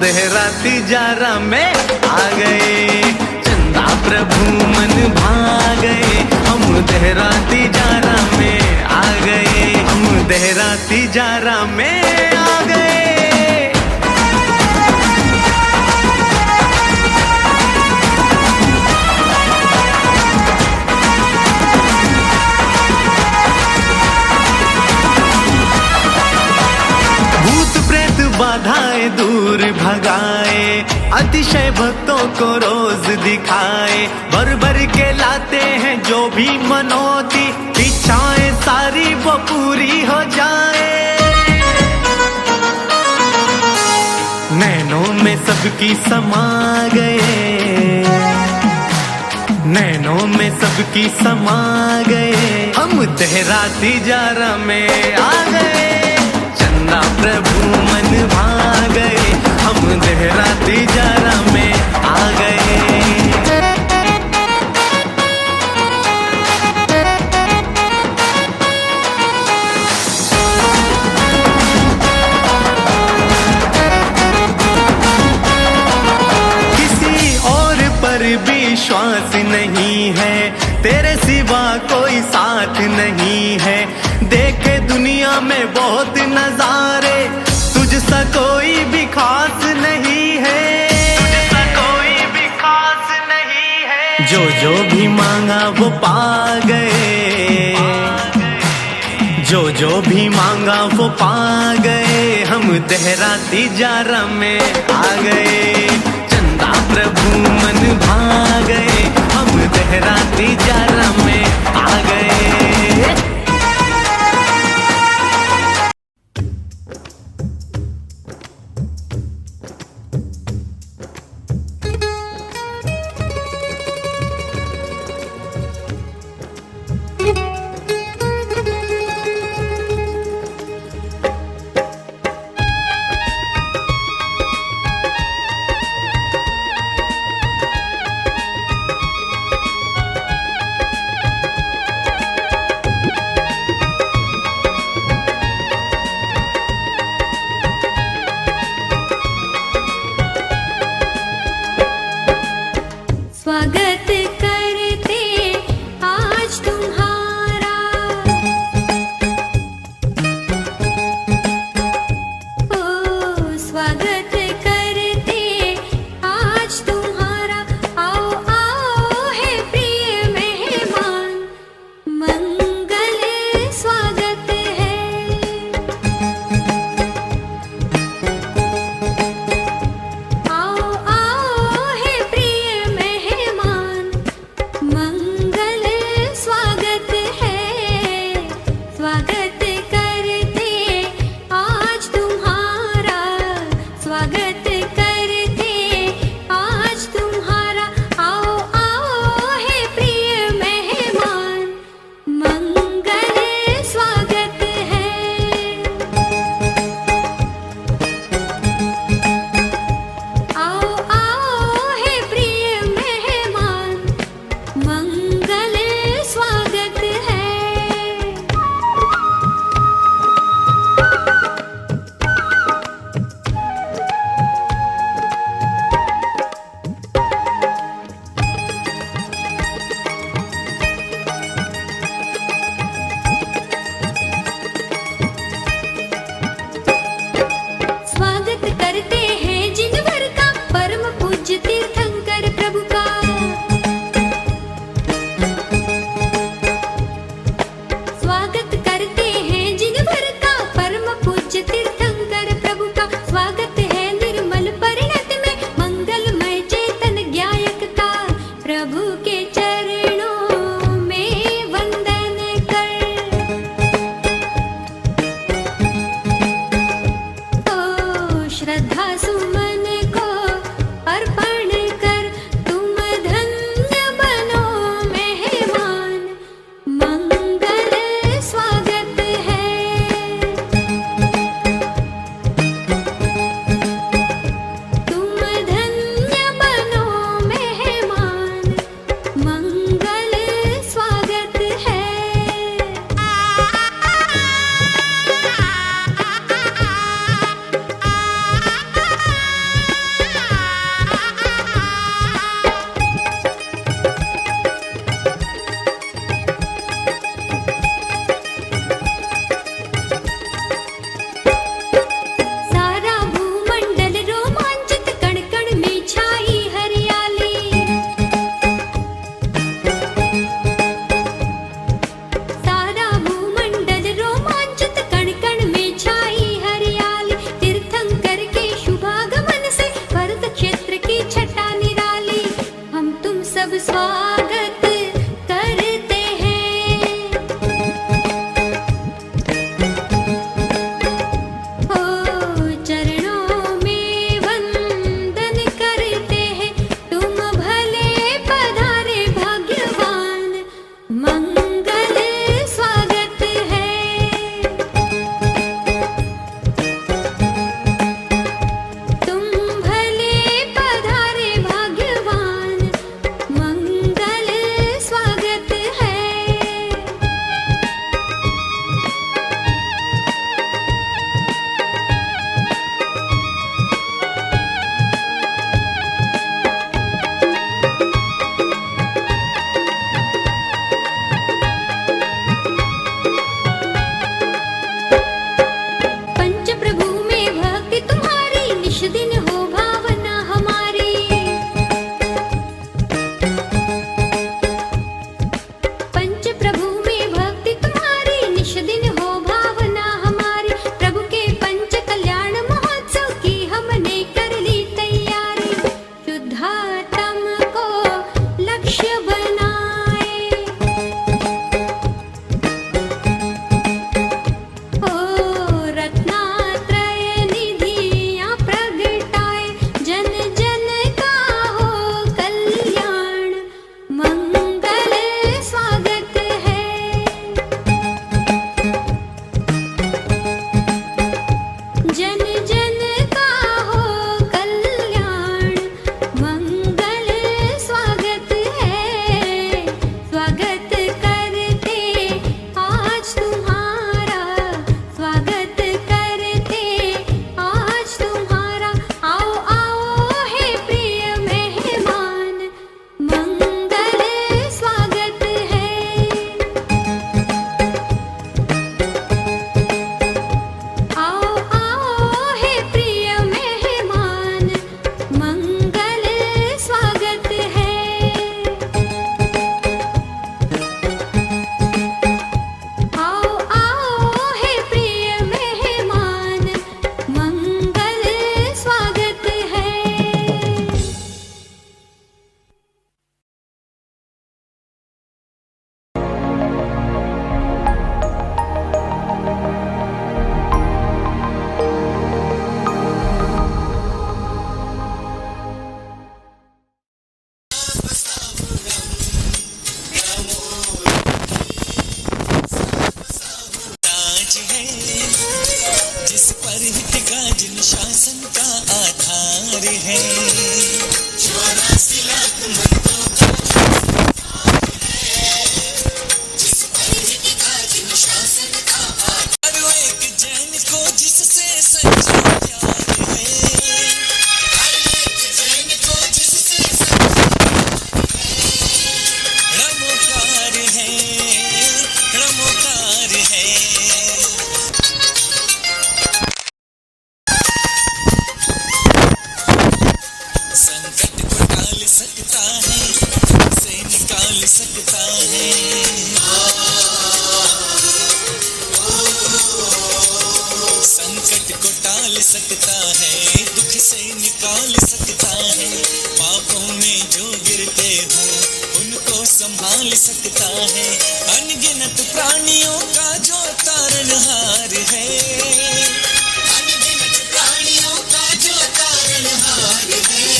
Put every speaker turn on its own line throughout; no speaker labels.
देहरा तिजारा में आ गए, चंदा प्रभु मन भा गए। हम देहरा तिजारा में आ गए, हम देहरा तिजारा में आ गए। बाधाएं दूर भगाए, अतिशय भक्तों को रोज दिखाए। भर भर के लाते हैं जो भी मनोती, इच्छाएं सारी वो पूरी हो जाए। नैनों में सबकी समा गए, नैनों में सबकी समा गए। हम देहरा तिजारा में आ गए, चंदा प्रभु मन भा गए। हम देहरा तिजारा में आ गए। किसी और पर विश्वास नहीं है, तेरे सिवा कोई साथ नहीं है। देखे दुनिया में बहुत नजारे, तुझसा कोई भी खास नहीं है, तुझसा कोई भी खास नहीं है। जो भी मांगा वो पा गए, जो भी मांगा वो पा गए। हम देहरा तिजारा में आ गए, चंदा प्रभु मन भा गए। हम देहरा तिजारा में आ गए।
नमोकार है। 84 लाख मंत्रों का जिस परिधि का जिन शासन का हर एक जैन को जिससे सच्चा प्यार है। हर एक जैन को जिससे सच्चा नमोकार है, नमोकार है। संकट को टाल सकता है, से निकाल सकता है। संकट को टाल सकता है, दुख से निकाल सकता है। पापों में जो गिरते हो उनको संभाल सकता है। अनगिनत प्राणियों का जो तारनहार है। अनगिनत प्राणियों का जो तारनहार है।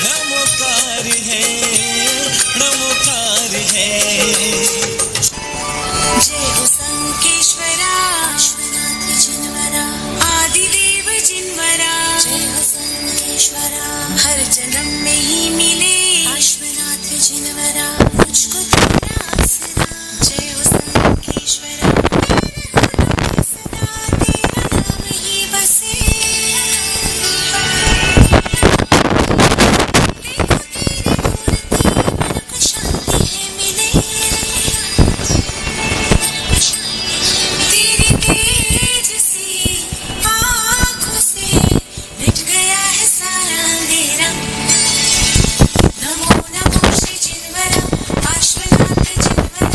नमोकार है, नमोकार है।
जय हो संकेश्वरा विश्वनाथ जिनवरा आदिदेव जिनवरा। जय हो संकेश्वरा हर जन्म में ही मिले विश्वनाथ जिनवरा मुझको तेरा आसरा। जय हो संकेश्वरा सदा तेरा नाम ही बसे। देखो तेरी मूर्ति मन को शांति है मिले। तेरी तेज सी आँखों से मिट गया है सारा अंधेरा। नमो नमो श्री जिनवरा पार्श्वनाथ जिनवरा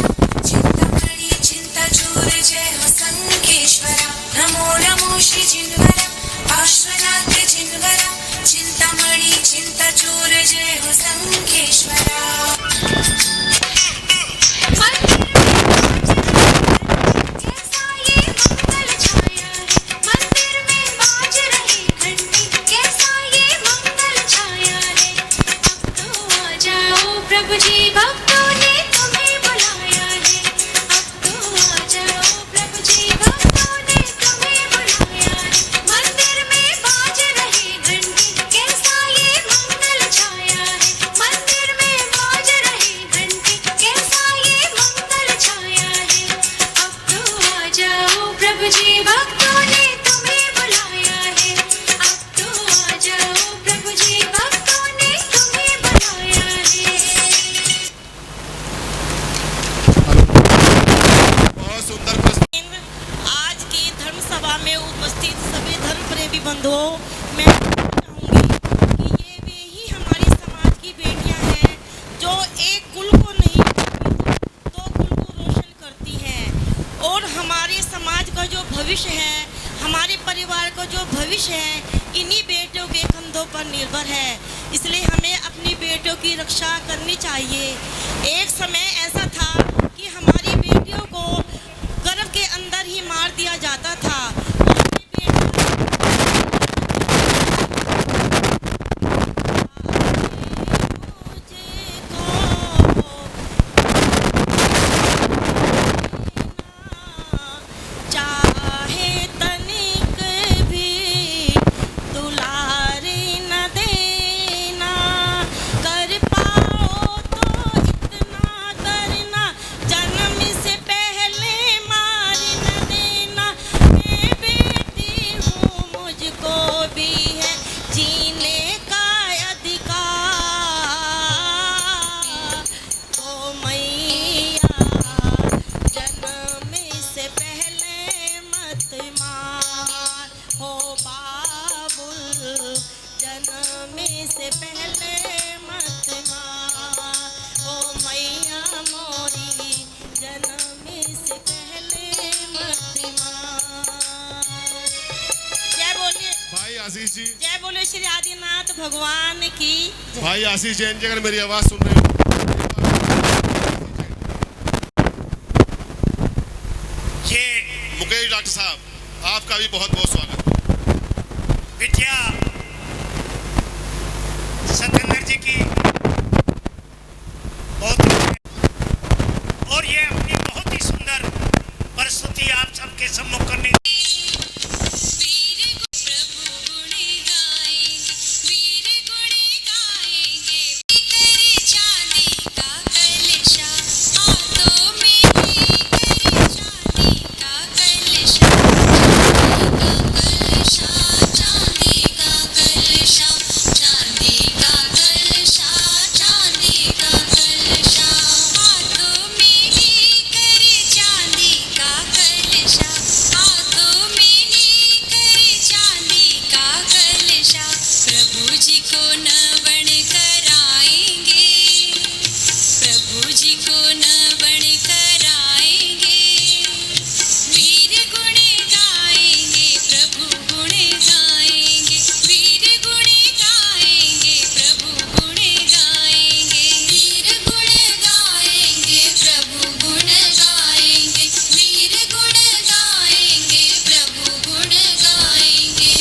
चिंतामणि चिंता चूर। जय हो संकेश्वरा नमो नमो श्री जिनवरा पार्श्वनाथ जिनवरा चिंतामणि चिंता चूर। जय हो संकेश्वरा। कैसा ये मंगल छाया है मंदिर में बाज रही घंटी। कैसा ये मंगल छाया है अब तो आ जाओ प्रभु जी भक्तों ने तुम्हें बुलाया है। अब तो आ जाओ प्रभु जी भक्तों ने तुम्हें बुलाया है। मंदिर में बाज रही घंटी। कैसा ये मंगल छाया है मंदिर में बाज रही घंटी। कैसा ये मंगल छाया है अब तो आ जाओ प्रभु जी भक्तों ने तुम्हें बुलाया है। अब तो आ जाओ प्रभु जी भक्तों ने तुम्हें बुलाया है।
बहुत सुंदर प्रश्न।
आज की धर्म सभा में उपस्थित सभी धर्म प्रेमी बंधुओं, मैं चाहूंगी कि ये वे ही हमारी समाज की बेटियां हैं जो एक कुल को नहीं दो कुल को रोशन करती हैं। और हमारे समाज का जो भविष्य है, हमारे परिवार का जो भविष्य है, इन्हीं बेटियों के कंधों पर निर्भर है। इसलिए हमें अपनी बेटियों की रक्षा करनी चाहिए। एक समय ऐसा था कि हमारी बेटियों को गर्भ के अंदर ही मार दिया जाता था। अपनी बेटियों चाहे तनिक भी दुलारे न देना। कर पाओ तो इतना करना जन्म से पहले मार न देना। मैं बेटी हूँ मुझको भी है जीने का अधिकार। ओ मैया जन्म से पहले मत मार। हो बाबुल जन्म से पहले मत मार। ओ मैया मोरी जन्म से पहले मत मार। जय बोलिए,
भाई आशीष जी,
जय बोले श्री आदिनाथ भगवान की जय।
भाई आशीष जैन जी, अगर मेरी आवाज सुन रहे हो,
ये
मुकेश डॉक्टर साहब, आपका भी बहुत बहुत स्वागत।
विद्या सत्येंद्र जी की बहुत, और ये अपनी बहुत ही सुंदर प्रस्तुति आप सबके सम्मुख करने।
वीर को प्रभु गुण गाएंगे जी को नवण कराएंगे, प्रभु जी को नवण कराएंगे, वीर गुण गाएंगे, प्रभु गुण गाएंगे, वीर गुण गाएंगे, प्रभु गुण गाएंगे, वीर गुण गाएंगे, प्रभु गुण गाएंगे, वीर गुण गाएंगे, प्रभु गुण गाएंगे।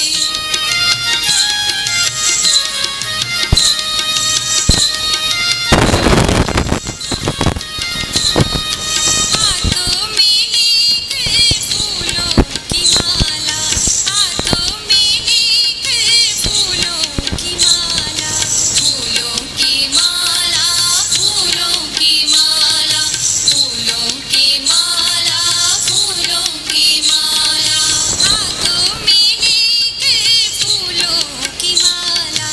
हाथों में लेकर फूलों की माला, हाथों में लेकर फूलों की माला, फूलों की माला, फूलों की माला, फूलों की माला, फूलों की माला, हाथों में लेकर फूलों की माला,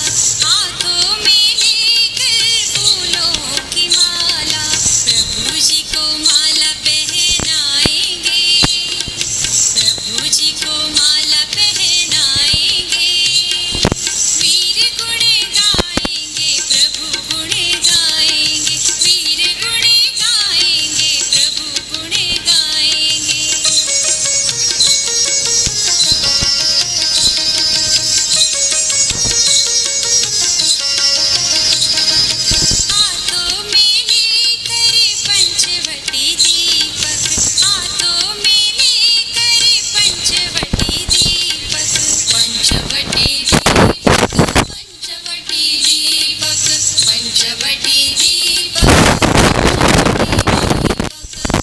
हाथों में लेकर फूलों की माला, प्रभु जी को माला पहनाएंगे, प्रभु जी को माला पहनाएंगे, वीर गुण गाएंगे, प्रभु गुण गाएंगे, वीर गुण गाएंगे, प्रभु गुण गाएंगे। हाथों में लेकर पंचवटी दीपक, हाथों में लेकर पंचवटी दीपक, पंचवटी दीपक, पंचवटी दीपक, पंचवटी दीपक,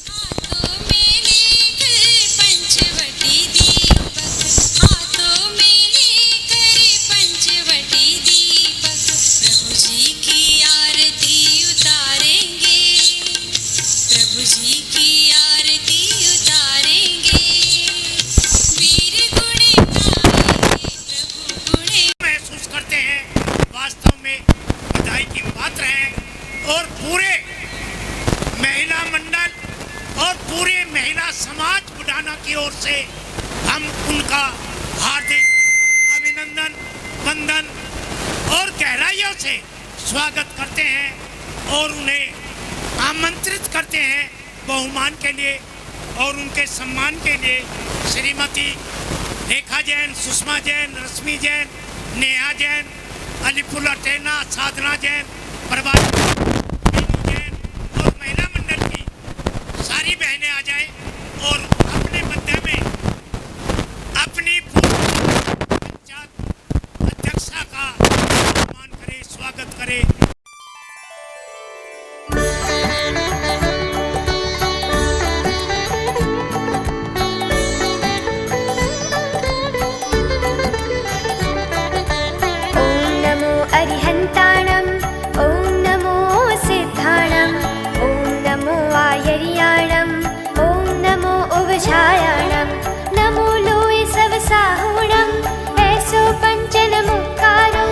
हाथों में लेकर पंचवटी दीपक, हाथों में लेकर पंचवटी दीपक, प्रभु जी की आरती उतारेंगे, प्रभु जी की आरती उतारेंगे, वीर गुण गाएंगे, प्रभु गुण
महसूस करते हैं, वास्तव में बधाई की पात्र हैं। और पूरे महिला मंडल और पूरे महिला समाज बुढ़ाना की ओर से हम उनका हार्दिक अभिनंदन, वंदन और गहराइयों से स्वागत करते हैं और उन्हें आमंत्रित करते हैं बहुमान के लिए और उनके सम्मान के लिए। श्रीमती रेखा जैन, सुषमा जैन, रश्मि जैन, नेहा जैन, अलीपुला टेना, साधना जैन, प्रभात जैन और महिला मंडल की सारी बहनें आ जाएं और अपने मध्य में अपनी पंचायत अध्यक्षा का सम्मान करें, स्वागत करें।
ॐ नमो अरिहन्ताणं, ॐ नमो सिद्धाणं, ॐ नमो आयर्याणं, ॐ नमो उवझायाणं, नमो लोय सवसाहुणं, ऐसो पञ्चनमुक्कारो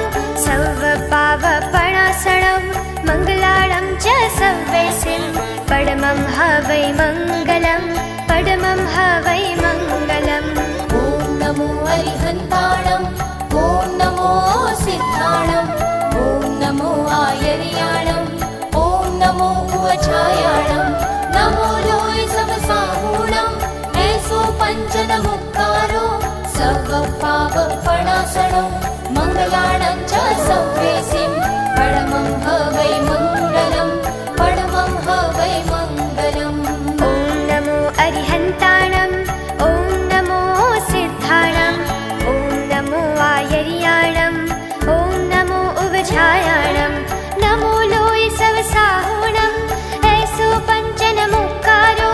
सर्वपावपणासणं, मङ्गलाणं च सव्यसिं, परमं हवै मङ्गलं, परमं हवै मङ्गलम्।
ॐ नमो अरिहन्ताणं, ॐ नमो सिद्धाणं, ॐ नमो आयर्याणं, ॐ नमो उवझायाणं, नमो लोय सवसाहुणं, ऐसो पञ्चनमुक्कारो सर्वपावपणासणं, मङ्गलाणं च सव्यसिं, परमं हवै मङ्गलं, परमं हवै मङ्गलम्।
ॐ नमो अरिहन्ताणं, ॐ नमो सिद्धाणं, ॐ नमो आयर्याणं, ॐ नमो उवझायाणं, नमो लोय सवसाहुणं, ऐसो पञ्चनमुक्कारो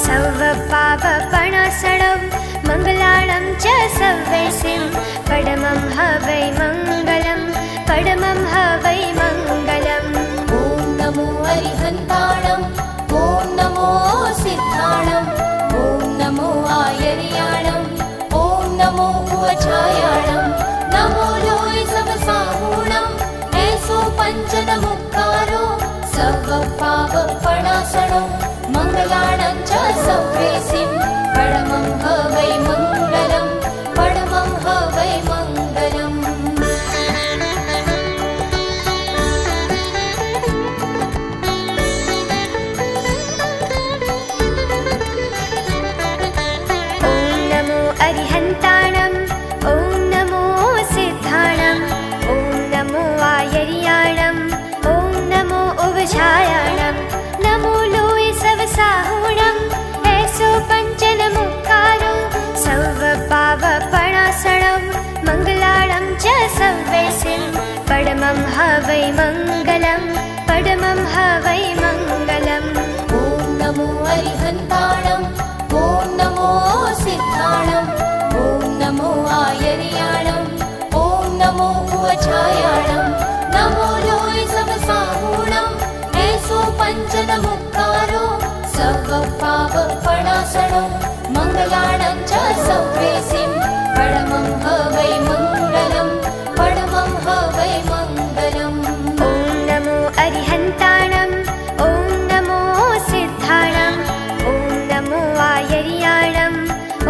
सर्वपावपणासणं, मङ्गलाणं च सव्यसिं, परमं हवै मङ्गलं, परमं हवै मङ्गलम्।
ॐ नमो अरिहन्ताणं, ॐ नमो सिद्धाणं, ॐ नमो आयर्याणं, ॐ नमो उवझायाणं, नमो लोय सवसाहुणं, ऐसो पञ्चनमुक्कारो सर्वपावपणासणं, मङ्गलाणं च सव्यसिं, परमं हवै मङ्गलं, परमं हवै मङ्गलम्।
आयर्याणम् ॐ नमो उवझायाणम् नमो लोय सवसाहुणम् ऐसो पञ्चनमुक्कारो सौवपावपणासणं मङ्गलाणं च सव्वेसिं पडमं ह वै मङ्गलं पडमं ह वै मङ्गलम्
ॐ नमो अरिहन्ताणम् ॐ नमो सिद्धाणम् ॐ नमो आयर्याणम् ॐ नमो उवझायाणम् नमो लोय सवसाहुणम् ऐसो पञ्चनमुक्कारो सवपावपणासणो मङ्गलाणं च सव्वेसिं पडमं ह वै मङ्गलं पडमं ह वै मङ्गलम्
ॐ नमो अरिहन्ताणम् ॐ नमो सिद्धाणम् ॐ नमो आयर्याणम्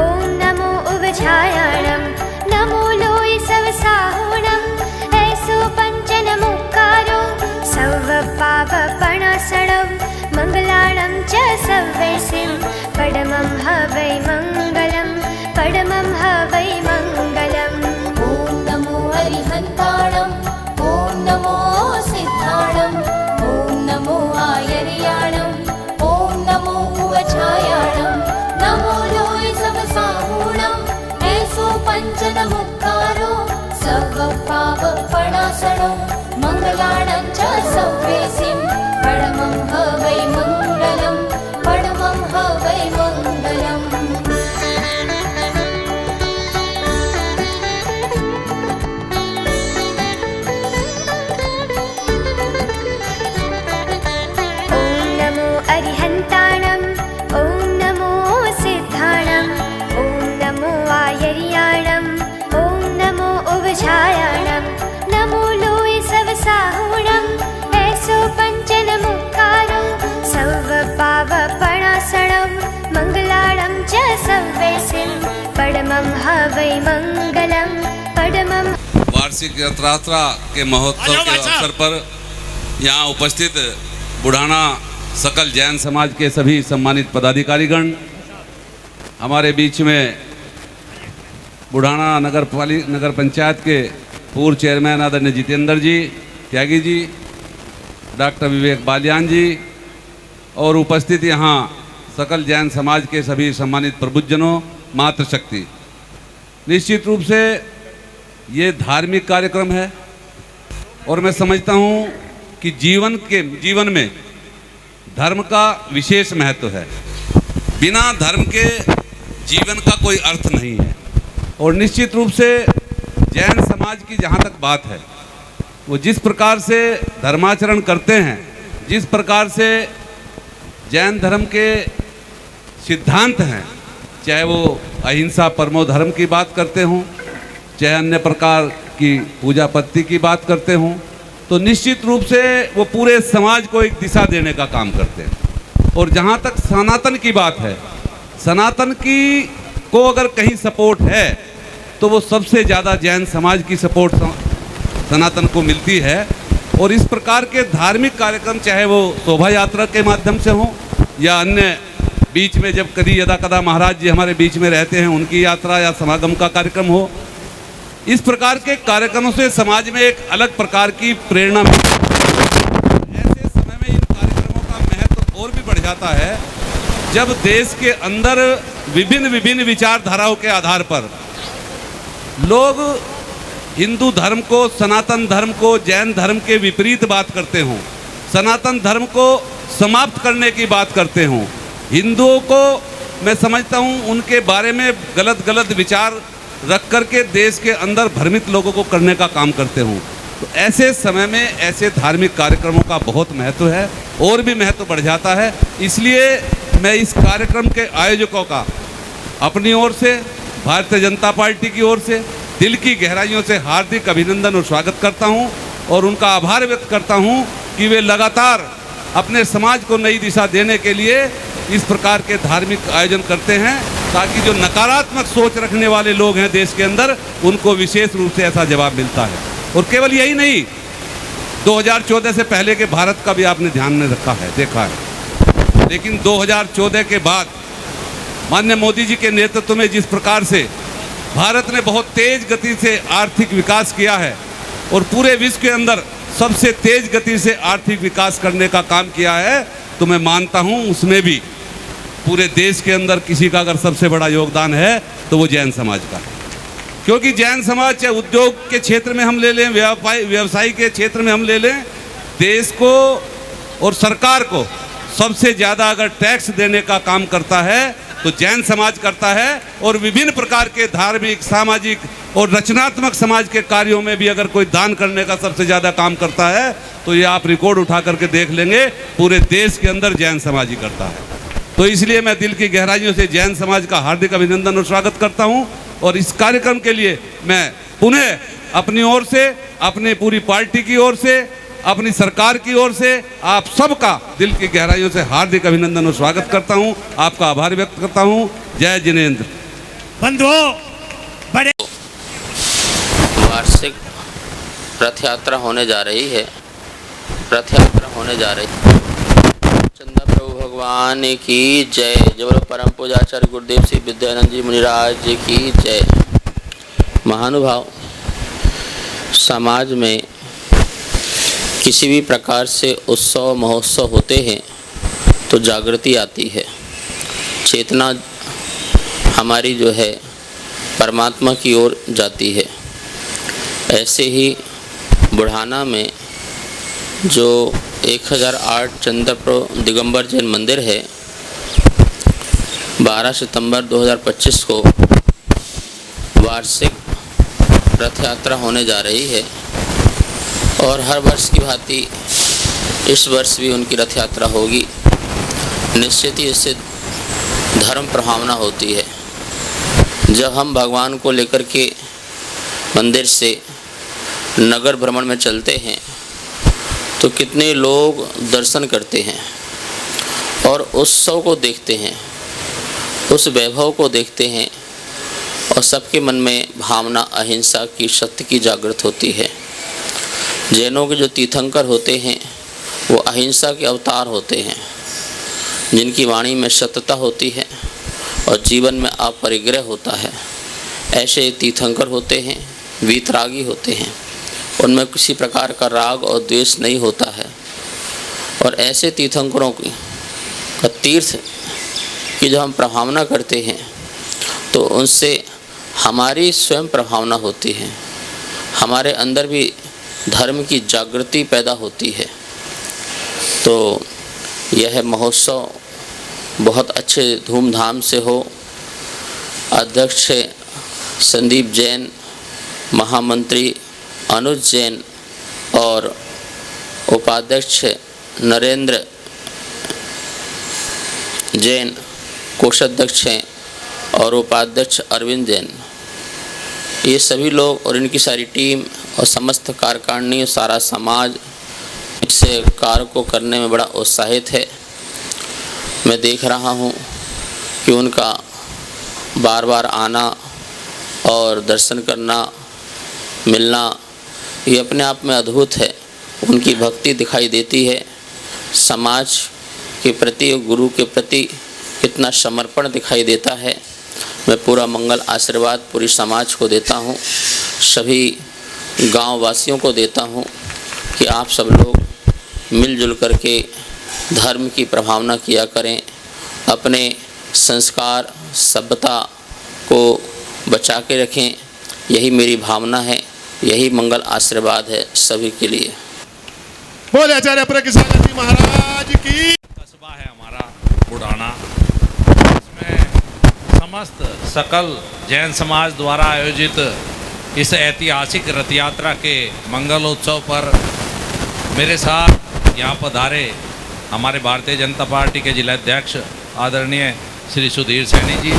ॐ नमो उवझायाणम् नमो लोय सवसाहुणम् ऐसो पञ्चनमुक्कारो सौवपावपणासणं मङ्गलाणं च सव्वेसिं पडमं ह वै मङ्गलं पडमं ह वै मङ्गलम्
ॐ नमो अरिहन्ताणम् ॐ नमो सिद्धाणम् ॐ नमो आयर्याणम् ॐ नमो उवझायाणम् नमो लोय सवसाहुणम् ऐसो पञ्चनमुक्कारो सवपावपणासणो मङ्गलाणं च सव्वेसिं पडमं ह वै मङ्गलं पडमं ह वै मङ्गलम्
ॐ नमो अरिहन्ताणम् ॐ नमो सिद्धाणम् ॐ नमो आयर्याणम् ॐ नमो उवझायाणम् नमो लोय सवसाहुणम् ऐसो पञ्चनमुक्कारो सौवपावपणासणं मङ्गलाणं च सव्वेसिं पडमं ह वै मङ्गलं पडमं
वार्षिक यात्रा के महोत्सव के अवसर पर यहाँ उपस्थित बुढ़ाना सकल जैन समाज के सभी सम्मानित पदाधिकारीगण, हमारे बीच में बुढ़ाना नगर पंचायत के पूर्व चेयरमैन आदरणीय जितेंद्र जी त्यागी जी, डॉक्टर विवेक बालियान जी और उपस्थित यहाँ सकल जैन समाज के सभी सम्मानित प्रबुद्धजनों, मातृशक्ति। निश्चित रूप से ये धार्मिक कार्यक्रम है और मैं समझता हूँ कि जीवन में धर्म का विशेष महत्व है। बिना धर्म के जीवन का कोई अर्थ नहीं है। और निश्चित रूप से जैन समाज की जहाँ तक बात है, वो जिस प्रकार से धर्माचरण करते हैं, जिस प्रकार से जैन धर्म के सिद्धांत हैं, चाहे वो अहिंसा परमो धर्म की बात करते हों, चाहे अन्य प्रकार की पूजा पद्धति की बात करते हों, तो निश्चित रूप से वो पूरे समाज को एक दिशा देने का काम करते हैं। और जहाँ तक सनातन की बात है, सनातन की को अगर कहीं सपोर्ट है तो वो सबसे ज़्यादा जैन समाज की सपोर्ट सनातन को मिलती है। और इस प्रकार के धार्मिक कार्यक्रम, चाहे वो शोभा यात्रा के माध्यम से हों या अन्य बीच में जब कभी यदा कदा महाराज जी हमारे बीच में रहते हैं, उनकी यात्रा या समागम का कार्यक्रम हो, इस प्रकार के कार्यक्रमों से समाज में एक अलग प्रकार की प्रेरणा मिलती है। ऐसे समय में इन कार्यक्रमों का महत्व और भी बढ़ जाता है जब देश के अंदर विभिन्न विचारधाराओं के आधार पर लोग हिंदू धर्म को, सनातन धर्म को, जैन धर्म के विपरीत बात करते हों, सनातन धर्म को समाप्त करने की बात करते हों, हिंदुओं को मैं समझता हूँ उनके बारे में गलत विचार रख करके देश के अंदर भ्रमित लोगों को करने का काम करते हों। तो ऐसे समय में ऐसे धार्मिक कार्यक्रमों का बहुत महत्व है और भी महत्व बढ़ जाता है। इसलिए मैं इस कार्यक्रम के आयोजकों का अपनी ओर से, भारतीय जनता पार्टी की ओर से दिल की गहराइयों से हार्दिक अभिनंदन और स्वागत करता हूं और उनका आभार व्यक्त करता हूं कि वे लगातार अपने समाज को नई दिशा देने के लिए इस प्रकार के धार्मिक आयोजन करते हैं, ताकि जो नकारात्मक सोच रखने वाले लोग हैं देश के अंदर, उनको विशेष रूप से ऐसा जवाब मिलता है। और केवल यही नहीं, 2014 से पहले के भारत का भी आपने ध्यान में रखा है, देखा है, लेकिन 2014 के बाद माननीय मोदी जी के नेतृत्व में जिस प्रकार से भारत ने बहुत तेज गति से आर्थिक विकास किया है और पूरे विश्व के अंदर सबसे तेज गति से आर्थिक विकास करने का काम किया है, तो मैं मानता हूँ उसमें भी पूरे देश के अंदर किसी का अगर सबसे बड़ा योगदान है तो वो जैन समाज का है। क्योंकि जैन समाज, चाहे उद्योग के क्षेत्र में हम ले लें, व्यवसाय के क्षेत्र में हम ले लें, देश को और सरकार को सबसे ज़्यादा अगर टैक्स देने का काम करता है तो जैन समाज करता है। और विभिन्न प्रकार के धार्मिक, सामाजिक और रचनात्मक समाज के कार्यों में भी अगर कोई दान करने का सबसे ज़्यादा काम करता है तो ये आप रिकॉर्ड उठा करके देख लेंगे, पूरे देश के अंदर जैन समाज ही करता है। तो इसलिए मैं दिल की गहराइयों से जैन समाज का हार्दिक अभिनंदन और स्वागत करता हूँ। और इस कार्यक्रम के लिए मैं पुनः अपनी ओर से, अपने पूरी पार्टी की ओर से, अपनी सरकार की ओर से आप सबका दिल की गहराइयों से हार्दिक अभिनंदन और स्वागत करता हूं, आपका आभार व्यक्त करता हूं। जय जिनेंद्र।
बंधुओं, बड़े
वार्षिक रथ यात्रा होने जा रही है। रथ यात्रा होने जा रही है। चंदा प्रभु भगवान की जय। जबर परम पूजाचार्य गुरुदेव श्री विद्यानंद जी मुनिराज जी की जय। महानुभाव, समाज में किसी भी प्रकार से उत्सव महोत्सव होते हैं तो जागृति आती है, चेतना हमारी जो है परमात्मा की ओर जाती है। ऐसे ही बुढ़ाना में जो 1008 चंद्रप्रभु दिगंबर जैन मंदिर है, 12 सितंबर 2025 को वार्षिक रथ यात्रा होने जा रही है। और हर वर्ष की भांति इस वर्ष भी उनकी रथ यात्रा होगी। निश्चित ही इससे धर्म प्रभावना होती है। जब हम भगवान को लेकर के मंदिर से नगर भ्रमण में चलते हैं तो कितने लोग दर्शन करते हैं और उत्सव को देखते हैं, उस वैभव को देखते हैं, और सबके मन में भावना अहिंसा की, सत्य की जागृत होती है। जैनों के जो तीर्थंकर होते हैं वो अहिंसा के अवतार होते हैं, जिनकी वाणी में सत्यता होती है और जीवन में अपरिग्रह होता है। ऐसे तीर्थंकर होते हैं, वीतरागी होते हैं, उनमें किसी प्रकार का राग और द्वेष नहीं होता है। और ऐसे तीर्थंकरों की तीर्थ की जब हम प्रभावना करते हैं तो उनसे हमारी स्वयं प्रभावना होती है, हमारे अंदर भी धर्म की जागृति पैदा होती है। तो यह महोत्सव बहुत अच्छे धूमधाम से हो। अध्यक्ष संदीप जैन, महामंत्री अनुज जैन और उपाध्यक्ष नरेंद्र जैन, कोषाध्यक्ष हैं, और उपाध्यक्ष अरविंद जैन, ये सभी लोग और इनकी सारी टीम और समस्त कार्यकारिणी, सारा समाज इस कार्य को करने में बड़ा उत्साहित है। मैं देख रहा हूँ कि उनका बार बार आना और दर्शन करना, मिलना, ये अपने आप में अद्भुत है। उनकी भक्ति दिखाई देती है, समाज के प्रति, गुरु के प्रति कितना समर्पण दिखाई देता है। मैं पूरा मंगल आशीर्वाद पूरी समाज को देता हूँ, सभी गांव वासियों को देता हूँ कि आप सब लोग मिलजुल करके धर्म की प्रभावना किया करें, अपने संस्कार सभ्यता को बचा के रखें। यही मेरी भावना है, यही मंगल आशीर्वाद है सभी के लिए।
बोले आचार्य प्रज्ञानंद जी महाराज की।
कस्बा है हमारा बुढ़ाना, इसमें समस्त सकल जैन समाज द्वारा आयोजित इस ऐतिहासिक रथ यात्रा के मंगलोत्सव पर मेरे साथ यहाँ पधारे हमारे भारतीय जनता पार्टी के जिला अध्यक्ष आदरणीय श्री सुधीर सैनी जी,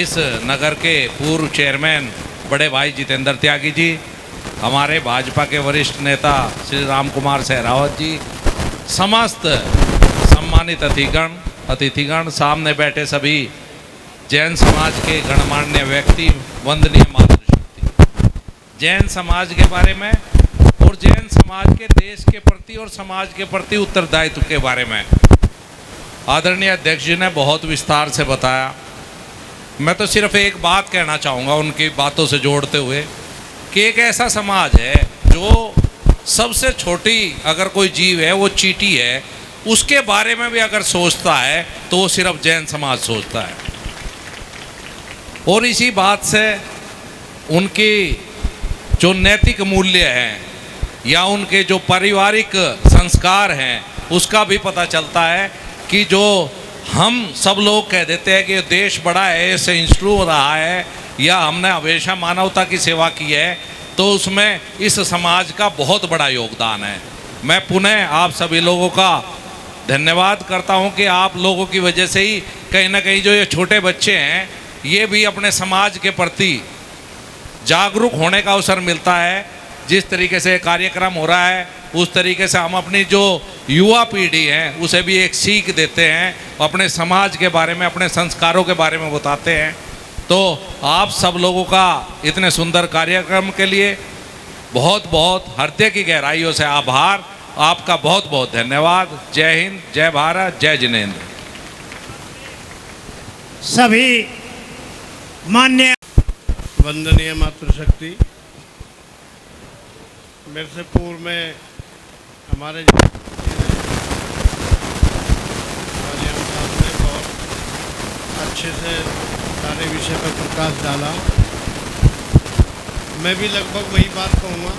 इस नगर के पूर्व चेयरमैन बड़े भाई जितेंद्र त्यागी जी, हमारे भाजपा के वरिष्ठ नेता श्री राम कुमार सहरावत जी, समस्त सम्मानित अतिथिगण, सामने बैठे सभी जैन समाज के गणमान्य व्यक्ति, वंदनीय मातृशक्ति, जैन समाज के बारे में और जैन समाज के देश के प्रति और समाज के प्रति उत्तरदायित्व के बारे में आदरणीय अध्यक्ष जी ने बहुत विस्तार से बताया। मैं तो सिर्फ एक बात कहना चाहूँगा उनकी बातों से जोड़ते हुए कि एक ऐसा समाज है जो सबसे छोटी अगर कोई जीव है वो चींटी है, उसके बारे में भी अगर सोचता है तो वो सिर्फ जैन समाज सोचता है। और इसी बात से उनकी जो नैतिक मूल्य हैं या उनके जो पारिवारिक संस्कार हैं उसका भी पता चलता है कि जो हम सब लोग कह देते हैं कि देश बड़ा है, ऐसे इंस्ट्रू रहा है या हमने हमेशा मानवता की सेवा की है, तो उसमें इस समाज का बहुत बड़ा योगदान है। मैं पुनः आप सभी लोगों का धन्यवाद करता हूं कि आप लोगों की वजह से ही कहीं ना कहीं जो ये छोटे बच्चे हैं ये भी अपने समाज के प्रति जागरूक होने का अवसर मिलता है। जिस तरीके से कार्यक्रम हो रहा है उस तरीके से हम अपनी जो युवा पीढ़ी है उसे भी एक सीख देते हैं, अपने समाज के बारे में, अपने संस्कारों के बारे में बताते हैं। तो आप सब लोगों का इतने सुंदर कार्यक्रम के लिए बहुत बहुत हृदय की गहराइयों से आभार। आपका बहुत बहुत धन्यवाद। जय हिंद, जय भारत, जय जिनेंद्र।
सभी मान्य
वंदनीय मातृशक्ति, मेरे से पूर्व में हमारे वालियान साहब ने बहुत अच्छे से सारे विषय पर प्रकाश डाला। मैं भी लगभग वही बात कहूँगा।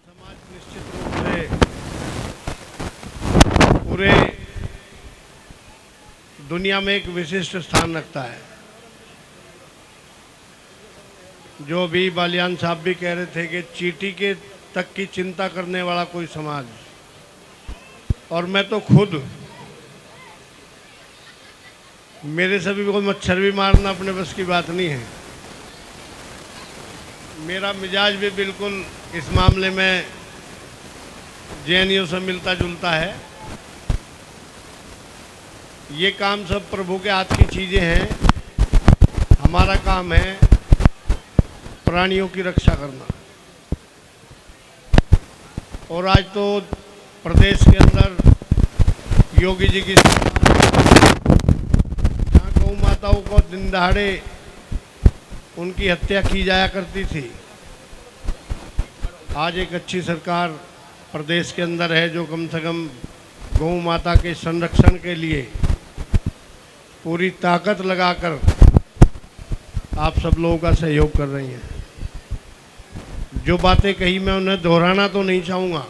समाज निश्चित रूप से पूरे दुनिया में एक विशिष्ट स्थान रखता है। जो भी बालियान साहब भी कह रहे थे कि चींटी के तक की चिंता करने वाला कोई समाज, और मैं तो खुद, मेरे से भी कोई मच्छर भी मारना अपने बस की बात नहीं है। मेरा मिजाज भी बिल्कुल इस मामले में जैनियों से मिलता जुलता है। ये काम सब प्रभु के हाथ की चीज़ें हैं। हमारा काम है प्राणियों की रक्षा करना। और आज तो प्रदेश के अंदर योगी जी की गौ माताओं को दिन दहाड़े उनकी हत्या की जाया करती थी। आज एक अच्छी सरकार प्रदेश के अंदर है जो कम से कम गौ माता के संरक्षण के लिए पूरी ताकत लगाकर आप सब लोगों का सहयोग कर रही हैं। जो बातें कही मैं उन्हें दोहराना तो नहीं चाहूँगा,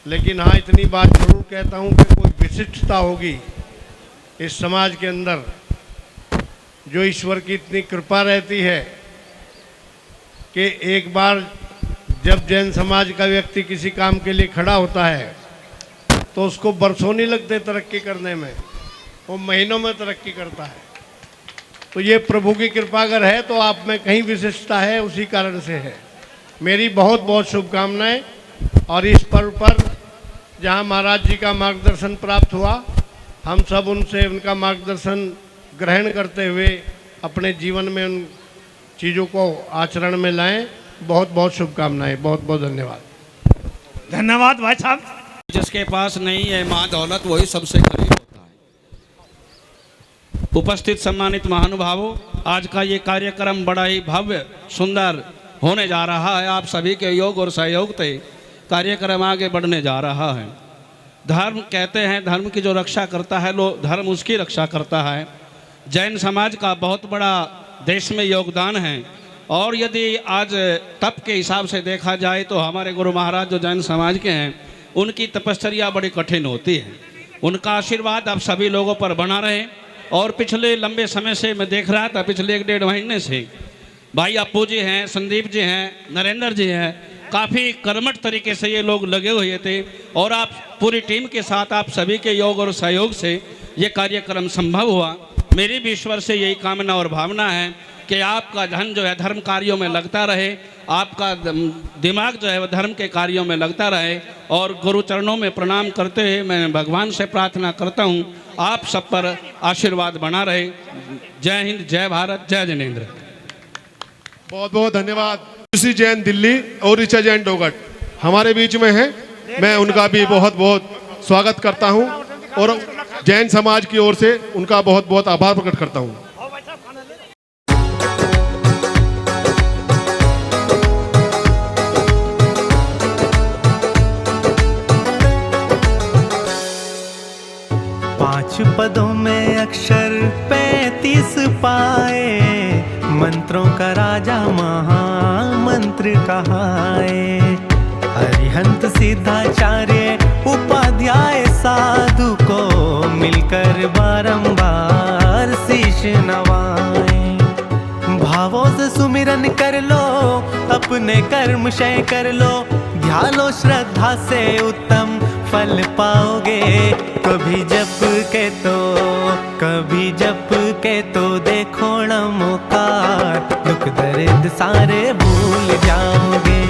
लेकिन हाँ इतनी बात जरूर कहता हूँ कि कोई विशिष्टता होगी इस समाज के अंदर, जो ईश्वर की इतनी कृपा रहती है कि एक बार जब जैन समाज का व्यक्ति किसी काम के लिए खड़ा होता है तो उसको बरसों नहीं लगते तरक्की करने में, वो महीनों में तरक्की करता है। तो ये प्रभु की कृपा अगर है तो आप में कहीं विशिष्टता है, उसी कारण से है। मेरी बहुत बहुत शुभकामनाएं। और इस पर्व पर जहां महाराज जी का मार्गदर्शन प्राप्त हुआ, हम सब उनसे उनका मार्गदर्शन ग्रहण करते हुए अपने जीवन में उन चीज़ों को आचरण में लाएं। बहुत बहुत शुभकामनाएं। बहुत बहुत धन्यवाद।
धन्यवाद भाई साहब।
जिसके पास नहीं है माँ दौलत वही सबसे करीब होता है। उपस्थित सम्मानित महानुभावों, आज का ये कार्यक्रम बड़ा ही भव्य सुंदर होने जा रहा है। आप सभी के योग और सहयोग से कार्यक्रम आगे बढ़ने जा रहा है। धर्म कहते हैं धर्म की जो रक्षा करता है धर्म उसकी रक्षा करता है। जैन समाज का बहुत बड़ा देश में योगदान है। और यदि आज तप के हिसाब से देखा जाए तो हमारे गुरु महाराज जो जैन समाज के हैं उनकी तपश्चर्या बड़ी कठिन होती है। उनका आशीर्वाद आप सभी लोगों पर बना रहे। और पिछले लंबे समय से मैं देख रहा था, पिछले 1-1.5 महीने से भाई अप्पू जी हैं, संदीप जी हैं, नरेंद्र जी हैं, काफ़ी कर्मठ तरीके से ये लोग लगे हुए थे। और आप पूरी टीम के साथ आप सभी के योग और सहयोग से ये कार्यक्रम संभव हुआ। मेरी भी ईश्वर से यही कामना और भावना है कि आपका धन जो है धर्म कार्यों में लगता रहे, आपका दिमाग जो है वह धर्म के कार्यों में लगता रहे। और गुरु चरणों में प्रणाम करते हुए मैं भगवान से प्रार्थना करता हूँ आप सब पर आशीर्वाद बना रहे। जय हिंद, जय भारत, जय जिनेंद्र।
बहुत बहुत धन्यवाद। ऋषि जैन दिल्ली और ऋचा जैन डोगट हमारे बीच में है। मैं उनका भी बहुत बहुत स्वागत करता हूं। और
जैन समाज की ओर से उनका बहुत बहुत आभार प्रकट करता हूँ।
पांच पदों में अक्षर 35 पाए, मंत्रों का राजा महामंत्र कहाए। अरिहंत सिद्धाचार्य उपाध्याय साधु को मिलकर बारंबार शीश नवाए। भावों से सुमिरन कर लो, अपने कर्म क्षय कर लो, ध्यान लो श्रद्धा से उत्तम फल पाओगे। कभी जप के तो देखो नमोकार, दुख दर्द सारे भूल जाओगे।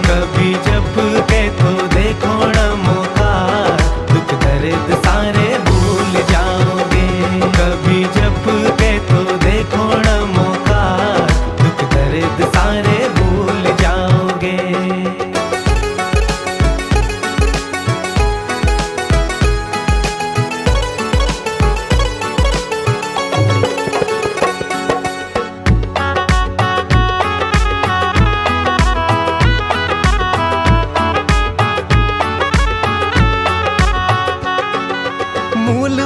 कभी जप के तो देखो नमोकार, दुख दर्द सारे भूल जाओगे। कभी जप के तो देखो नमोकार, दुख दर्द सारे भूल जाओगे।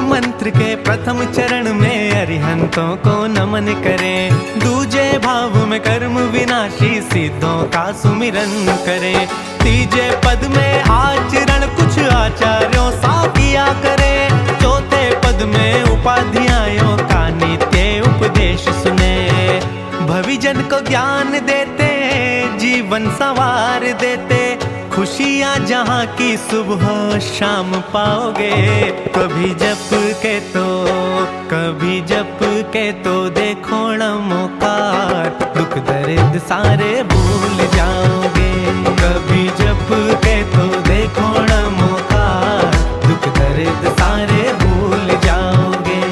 मंत्र के प्रथम चरण में अरिहंतों को नमन करें। दूजे भाव में कर्म विनाशी सिद्धों का सुमिरन करें। तीजे पद में आचरण कुछ आचार्यों सा किया करें। चौथे पद में उपाध्यायों का नित्य उपदेश सुने। भविजन को ज्ञान देते, जीवन संवार देते, खुशियाँ जहाँ की सुबह शाम पाओगे। कभी जप के तो देखो नमोकार, दुख दर्द सारे भूल जाओगे। कभी जप के तो देखो नमोकार, दुख दर्द सारे भूल जाओगे।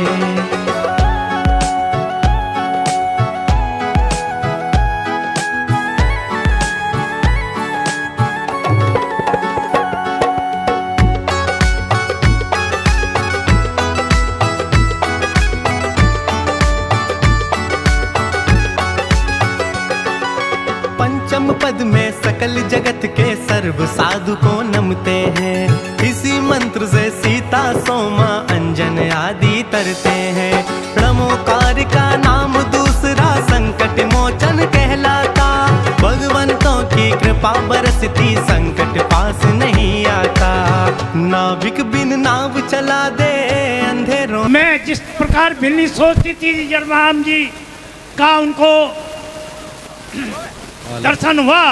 पंचम पद में सकल जगत के सर्व साधु को नमते हैं। इसी मंत्र से सीता सोमा अंजन आदि तरते हैं। नमोकार का नाम दूसरा संकट मोचन कहलाता। भगवंतों की कृपा बरसती, संकट पास नहीं आता। नाविक बिन नाव चला दे अंधेरों।
मैं जिस प्रकार भिन्नी सोचती थी जरमान जी का उनको दर्शन हुआ,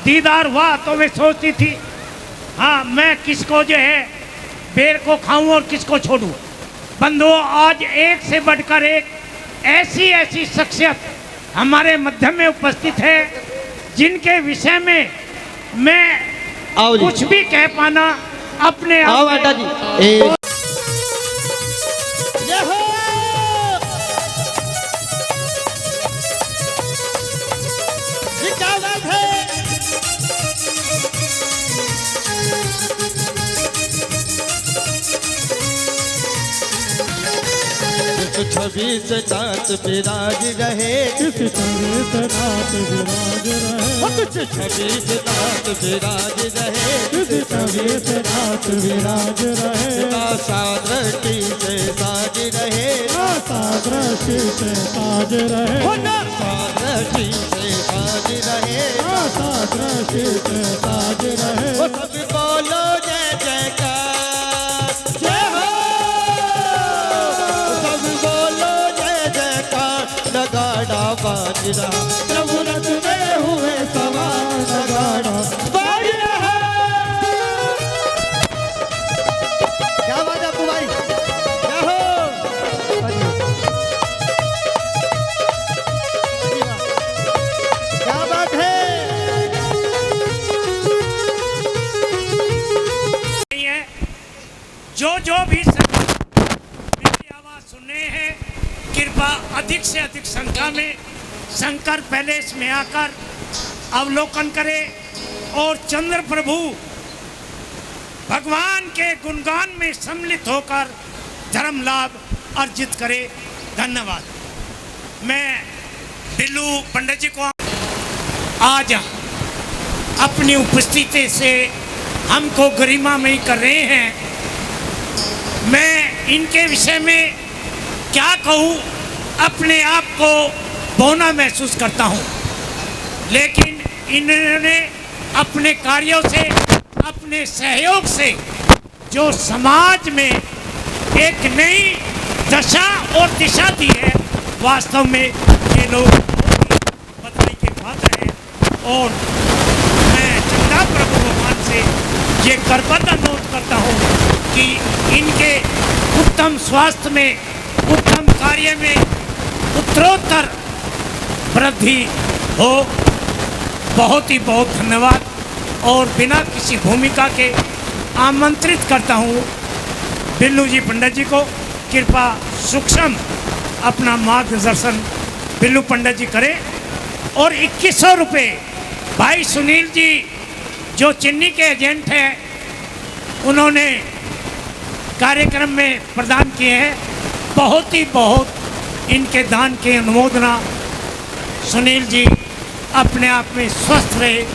दीदार हुआ, तो मैं सोचती थी हाँ मैं किसको जो है बेर को खाऊं और किसको छोड़ूं। बंधुओं, आज एक से बढ़कर एक ऐसी शख्सियत हमारे मध्य में उपस्थित है जिनके विषय में मैं कुछ भी कह पाना अपने आप
छवि से नाथ विराज रहे, छवि से नाथ विराज रहे, छवि से नाथ विराज रहे, छवि से नाथ विराज रहे। सादृष्टि से साज रहे, सादृष्टि से साज रहे, सादृष्टि से साज रहे, सादृष्टि से साज रहे। सब बोलो जय जयकार, जय हो। नगाड़ा बाज रहा, प्रभु रथ में हुए सवार, नगाड़ा बाज रहा। क्या बात है आपको भाई, क्या हो क्या बात है।
जो भी मेरी आवाज सुनने हैं, कृपा अधिक से अधिक संख्या में शंकर पैलेस में आकर अवलोकन करें और चंद्र प्रभु भगवान के गुणगान में सम्मिलित होकर धर्म लाभ अर्जित करे। धन्यवाद। मैं बिल्लू पंडित जी को आज अपनी उपस्थिति से हमको गरिमामयी कर रहे हैं। मैं इनके विषय में क्या कहूँ, अपने आप को बौना महसूस करता हूँ, लेकिन इन्होंने अपने कार्यों से, अपने सहयोग से जो समाज में एक नई दशा और दिशा दी है, वास्तव में ये लोग बधाई के पात्र हैं। और मैं चंदा प्रभु भगवान से ये करबद्ध अनुरोध करता हूँ कि इनके उत्तम स्वास्थ्य में, उत्तम कार्य में उत्तरोत्तर वृद्धि हो। बहुत ही बहुत धन्यवाद। और बिना किसी भूमिका के आमंत्रित करता हूँ बिल्लू जी पंडित जी को, कृपा सूक्ष्म अपना मार्गदर्शन बिल्लू पंडित जी करें। और 2100 रुपये भाई सुनील जी जो चन्नी के एजेंट हैं, उन्होंने कार्यक्रम में प्रदान किए हैं। बहुत ही बहुत इनके दान की अनुमोदना। सुनील जी अपने आप में स्वस्थ रहे,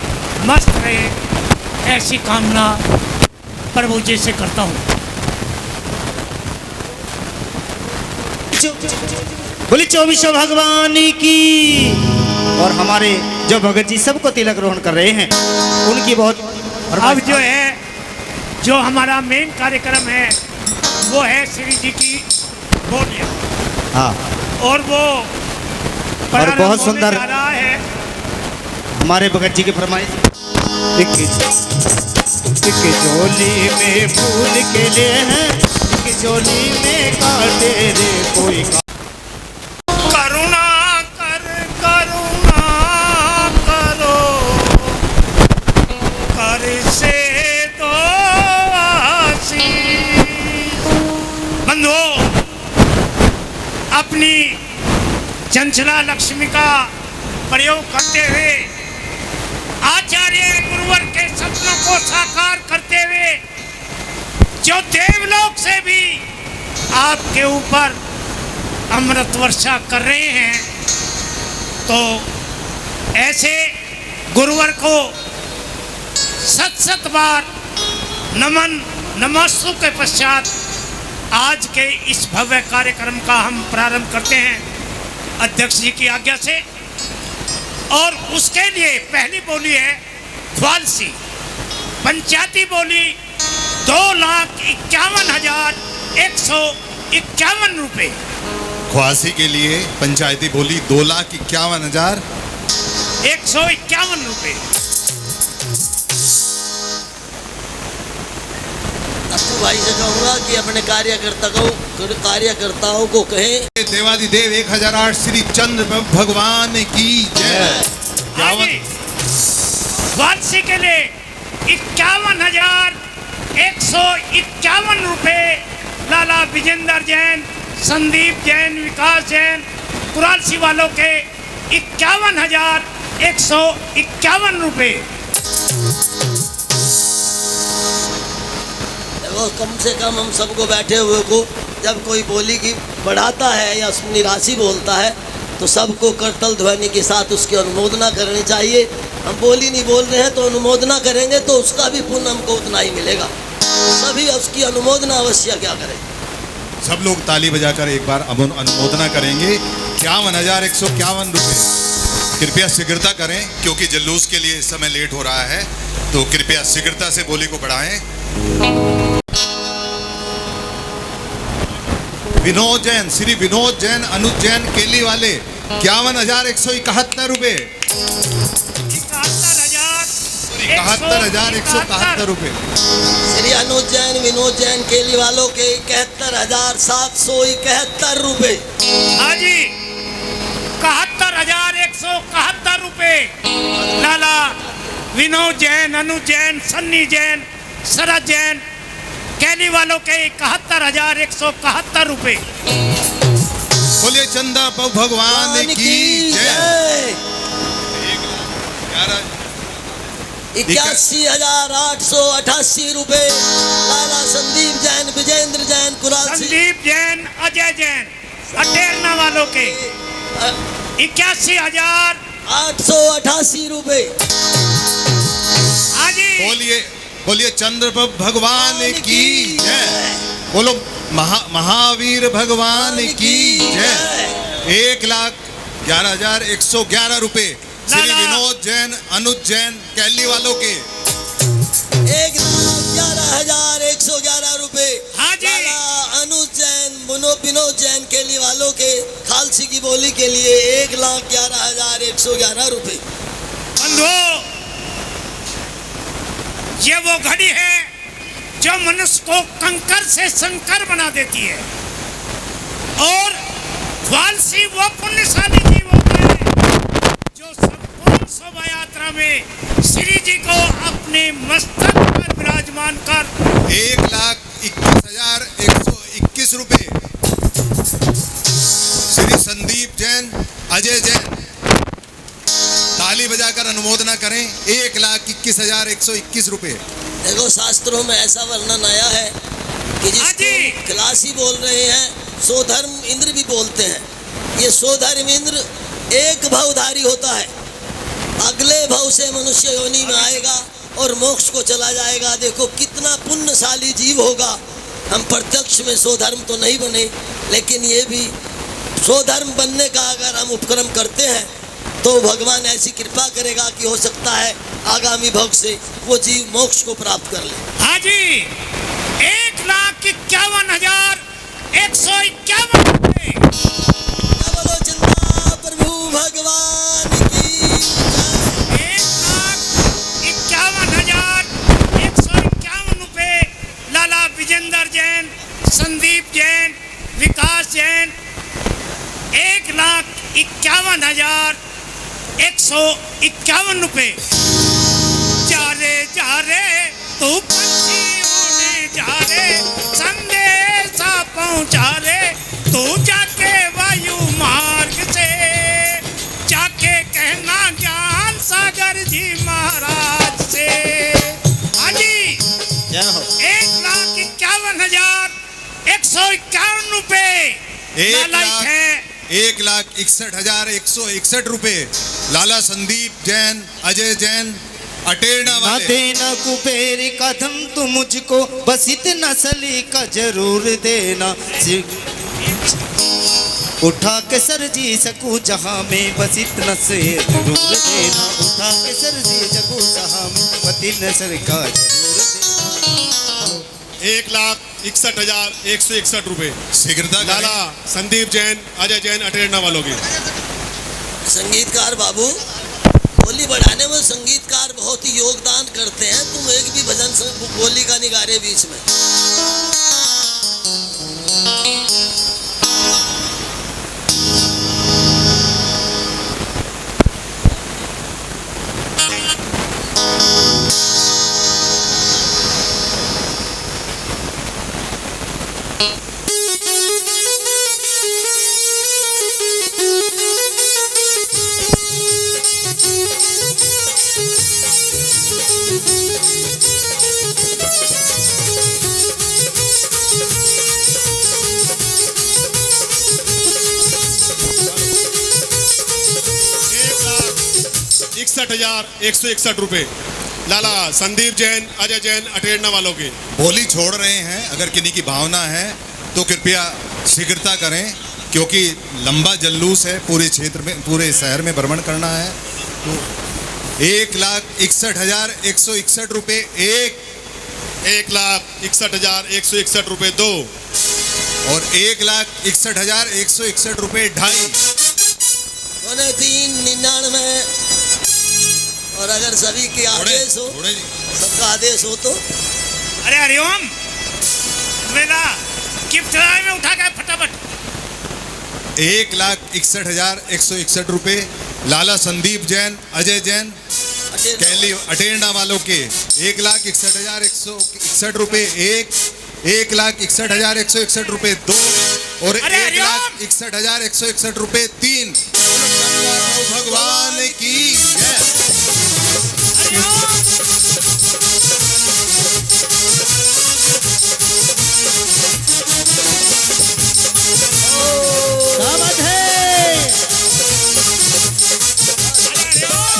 मस्त रहे, ऐसी कामना प्रभु जी से करता हूँ।
बोली चौबीसों भगवान की। और हमारे जो भगत जी सबको तिलक ग्रहण कर रहे हैं, उनकी बहुत।
अब जो है, जो हमारा मेन कार्यक्रम है वो है श्री जी की बोलियां।
हाँ,
और वो
और बहुत सुंदर
जा रहा है
हमारे भगत जी की फरमाइश। एक चोली में फूल के लिए हैं, एक चोली में काटे रे कोई।
करुणा कर, करुणा करो, कर से दो आशीष। बंधुओं, अपनी चंचला लक्ष्मी का प्रयोग करते हुए, आचार्य गुरुवर के सपनों को साकार करते हुए, जो देवलोक से भी आपके ऊपर अमृत वर्षा कर रहे हैं, तो ऐसे गुरुवर को सत सत बार नमन नमस्तु के पश्चात आज के इस भव्य कार्यक्रम का हम प्रारंभ करते हैं अध्यक्ष जी की आज्ञा से। और उसके लिए पहली बोली है ख्वालसी, पंचायती बोली 2,51,151 रुपये।
ख्वासी के लिए पंचायती बोली
2,51,151 रुपये।
अस्तु भाई से कहूँगा कि अपने कार्यकर्ताओं को कहें,
देवादिदेव 1008 श्री चंद्र भगवान की जय।
वार्षिक के लिए 51,151 रुपये लाला विजेंद्र जैन, संदीप जैन, विकास जैन, कुरालसी वालों के 51,151 रुपये।
कम से कम हम सबको बैठे हुए को जब कोई बोली की बढ़ाता है या अपनी राशि बोलता है, तो सबको करतल ध्वनि के साथ उसकी अनुमोदना करनी चाहिए। हम बोली नहीं बोल रहे हैं तो अनुमोदना करेंगे तो उसका भी पुण्य हमको उतना ही मिलेगा। सभी उसकी अनुमोदना अवश्य क्या करें।
सब लोग ताली बजाकर एक बार अनुमोदना करेंगे। 51,151 रुपये। कृपया शीघ्रता करें क्योंकि जुलूस के लिए इस समय लेट हो रहा है, तो कृपया शीघ्रता से बोली को बढ़ाएं। विनोद जैन, श्री विनोद जैन, अनुज जैन, केली वाले 51,171 रुपये। 71,171 रुपये।
श्री अनुज जैन, विनोद जैन, केली वालों के 71,771 रुपये।
हाँ जी, 71,171 रुपये। लाला विनोद जैन, अनुज जैन, सन्नी जैन, शरद जैन, कैली वालों के 71,171 रुपये।
बोलिए चंदा भगवान की जय।
81,888 रुपए। लाला संदीप जैन, विजेंद्र जैन, कुराल
संदीप जैन, अजय जैन, अटेरना वालों के
81,888 रुपए।
हाँ जी,
बोलिए बोलिए चंद्रप्रभ भगवान की जय। बोलो महावीर भगवान की जय। 1,11,111 रुपए श्री विनोद जैन, अनुज जैन, कैली वालों के
1,11,111 रुपए।
हाँ जी,
अनुज जैन, विनोद जैन कैली वालों के खालसी की बोली के लिए 1,11,111 रुपए।
बंधुओं, ये वो घड़ी है जो मनुष्य को कंकर से शंकर बना देती है, और वालसी वो पुण्यशाली जीव होता है जो संपूर्ण शोभा यात्रा में श्री जी को अपने मस्तक पर विराजमान कर
1,21,121 रुपए श्री संदीप जैन, अजय जैन, ताली बजाकर अनुमोदना करें। 1,21,121 रुपए।
देखो शास्त्रों में ऐसा वर्णन आया है कि जिसको खलासी बोल रहे हैं सो धर्म इंद्र भी बोलते हैं। ये सो धर्म इंद्र एक भवधारी होता है, अगले भव से मनुष्य योनि में आएगा और मोक्ष को चला जाएगा। देखो कितना पुण्यशाली जीव होगा। हम प्रत्यक्ष में सो धर्म तो नहीं बने, लेकिन ये भी सो धर्म बनने का अगर हम उपक्रम करते हैं तो भगवान ऐसी कृपा करेगा कि हो सकता है आगामी भव से वो जीव मोक्ष को प्राप्त कर ले।
हाँ जी, 1,51,151 रुपए।
बोलो चिंता प्रभु भगवान की।
1,51,151 रुपए लाला विजेंद्र जैन, संदीप जैन, विकास जैन। 1,51,151 रुपए। जा रे तू पंछी उड़े जा रे, संदेशा पहुंचा रे तू जाके वायु मार्ग से, जाके कहना ज्ञान सागर जी महाराज से। हाँ जी, 1,51,151 रुपए।
1,61,161 रुपए लाला संदीप जैन, अजय जैन, अटेरना वाले।
देना कुबेर कदम तू मुझको, बस इतना सली का जरूर देना। उठा के सर जी सकूं जहां में, बस इतना से जरूर देना। उठा के सर जी सकूं जहां में, बस इतना सर का जरूर देना।
1,61,161 रुपए
शीघ्रता
लाला संदीप जैन, अजय जैन, अटेरना वालों के।
संगीतकार बाबू, बोली बढ़ाने में संगीतकार बहुत ही योगदान करते हैं। तुम एक भी भजन बोली का नहीं गा रहे बीच में।
₹61,161 रुपए लाला संदीप जैन, अजय जैन, अटेरना वालों के।
बोली छोड़ रहे हैं, अगर किन्हीं की भावना है तो कृपया शीघ्रता करें, क्योंकि लंबा जल्लूस है, पूरे क्षेत्र में, पूरे शहर में भ्रमण करना है। तो 1,61,161 रुपए
1,61,161 रुपए 2
और 1,61,161 रुपए 2.5
399। और अगर सभी के आदेश हो, सबका आदेश हो तो
अरे हरिओम मेला गिफ्ट में उठा के फटाफट।
1,61,161 रुपए लाला संदीप जैन, अजय जैन, कैली अटेरना वालों के। 1,61,161 रुपए 1,61,161 रुपए 2 और 1,61,161 रुपए 3। भगवान की जय।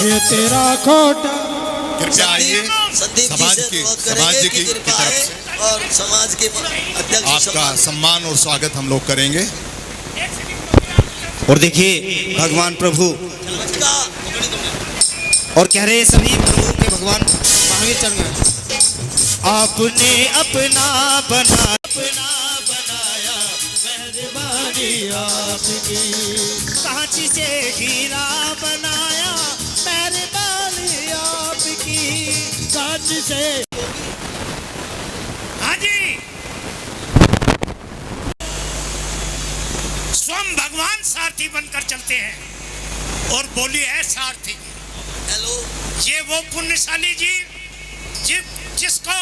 ये तेरा खोटा।
कृपया आइए,
संदीप जी
समाज
से
की
अनुरोध करेंगे कि
की
कृपा
तरफ
है
से
और समाज के अध्यक्ष
आपका सम्मान और स्वागत हम लोग करेंगे।
और देखिए भगवान प्रभु और कह रहे सभी प्रभु के भगवान महावीर चरण आपने अपना बनाया
मेहरबानी आपकी,
कांच से हीरा बनाया मेहरबानी आपकी,
कांच से।
हाँ जी, स्वयं भगवान सारथी बनकर चलते हैं और बोली है सारथी।
हेलो,
ये वो पुण्यशाली जीव जिसको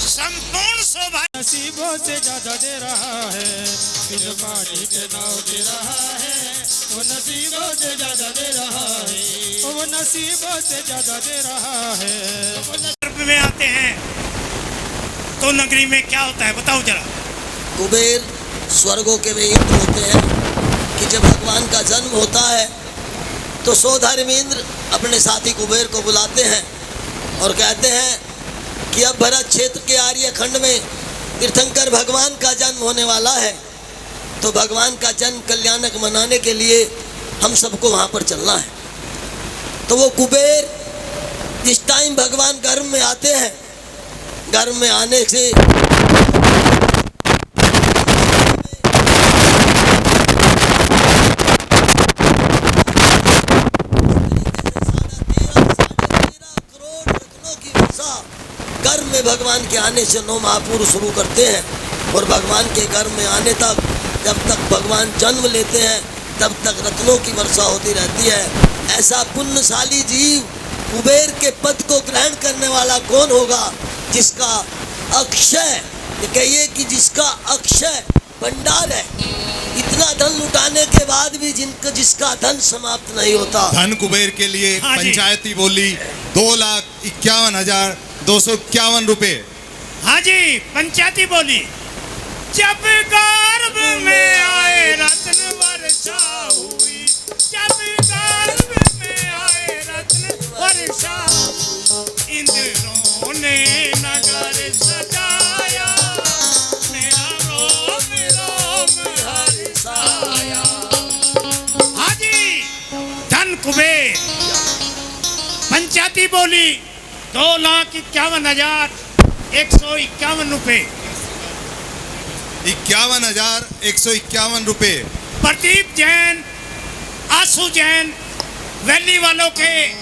संपूर्ण शोभा
नसीबों से ज्यादा दे रहा है, बिन पानी के नाव दे रहा है, वो नसीबों से ज्यादा दे रहा है, वो नसीबों से ज्यादा दे रहा है।
में आते हैं तो नगरी में क्या होता है बताओ जरा।
कुबेर स्वर्गों के वे इंद्र होते हैं कि जब भगवान का जन्म होता है तो सो धर्मेंद्र अपने साथी कुबेर को बुलाते हैं और कहते हैं कि अब भरत क्षेत्र के आर्य खंड में तीर्थंकर भगवान का जन्म होने वाला है, तो भगवान का जन्म कल्याणक मनाने के लिए हम सबको वहाँ पर चलना है। तो वो कुबेर जिस टाइम भगवान गर्भ में आते हैं, गर्भ में आने से गर्भ में भगवान के आने से 9 महापुरुष शुरू करते हैं और भगवान के गर्भ में आने तक जब तक भगवान जन्म लेते हैं तब तक रत्नों की वर्षा होती रहती है। ऐसा पुण्यशाली जीव कुबेर के पद को ग्रहण करने वाला कौन होगा? जिसका अक्षय, कहिए कि जिसका अक्षय भंडार है, इतना धन लुटाने के बाद भी जिसका धन समाप्त नहीं होता।
धन कुबेर के लिए पंचायती बोली 2,51,251 रुपए।
हाँ जी, पंचायती बोली। जब गर्भ में आए रत्न वर्षा हुई, जब गर्भ में आए रत्न वर्षा, इंद्रों ने नगर सजाया, मेरा रोम रोम हर्षाया। हाँ जी, धन कुबेर। पंचायती बोली 2,51,151 रुपए।
51,151 रुपए।
प्रदीप जैन, आशु जैन, वैली वालों के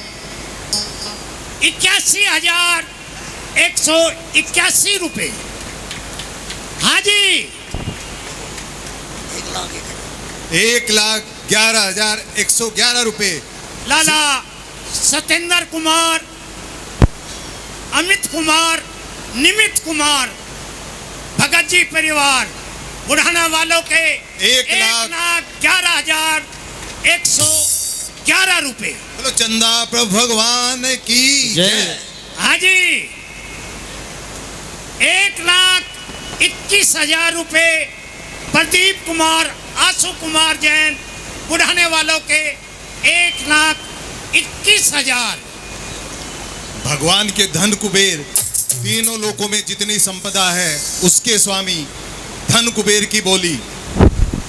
81,181 रुपए। हाँ जी,
1,11,111 रुपए।
लाला सत्येंद्र कुमार, अमित कुमार, निमित कुमार, भगत जी परिवार बुढ़ाना वालों के 1,11,111 रुपए।
बोलो चंदा प्रभु भगवान की जय।
हाँ जी, 1,21,000 रुपए। प्रदीप कुमार, आशु कुमार जैन, बुढ़ाने वालों के 1,21,000।
भगवान के धन कुबेर, तीनों लोकों में जितनी संपदा है उसके स्वामी धन कुबेर की बोली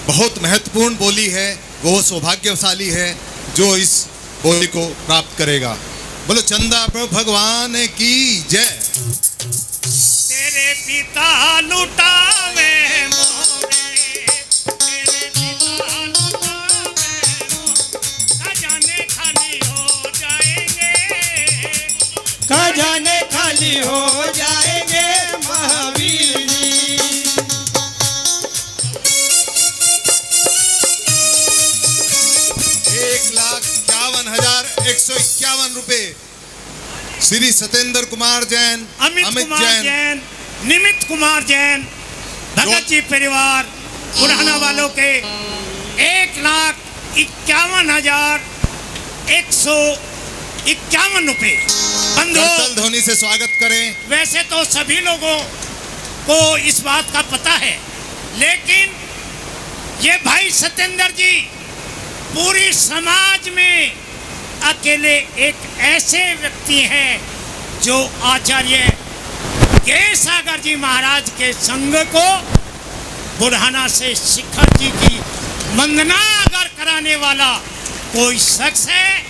बहुत महत्वपूर्ण बोली है। वो सौभाग्यशाली है जो इस बोली को प्राप्त करेगा। बोलो चंदा प्रभु भगवान की जय।
तेरे पिता लुटावे मोरे, तेरे पिता लुटावे मोरे, खजाने खाली हो जाएंगे,
खजाने खाली हो जाएंगे महावीर जी।
1,51,151 रुपए। श्री सत्येंद्र कुमार जैन,
अमित कुमार जैन, निमित कुमार जैन, भगत जी परिवार बुढ़ाना वालों के 1,51,151 रुपए।
करतल ध्वनि से स्वागत करें।
वैसे तो सभी लोगों को इस बात का पता है, लेकिन ये भाई सत्येंद्र जी पूरी समाज में अकेले एक ऐसे व्यक्ति हैं जो आचार्य के सागर जी महाराज के संग को बुढ़ाना से शिखर जी की वंदना अगर कराने वाला कोई शख्स है,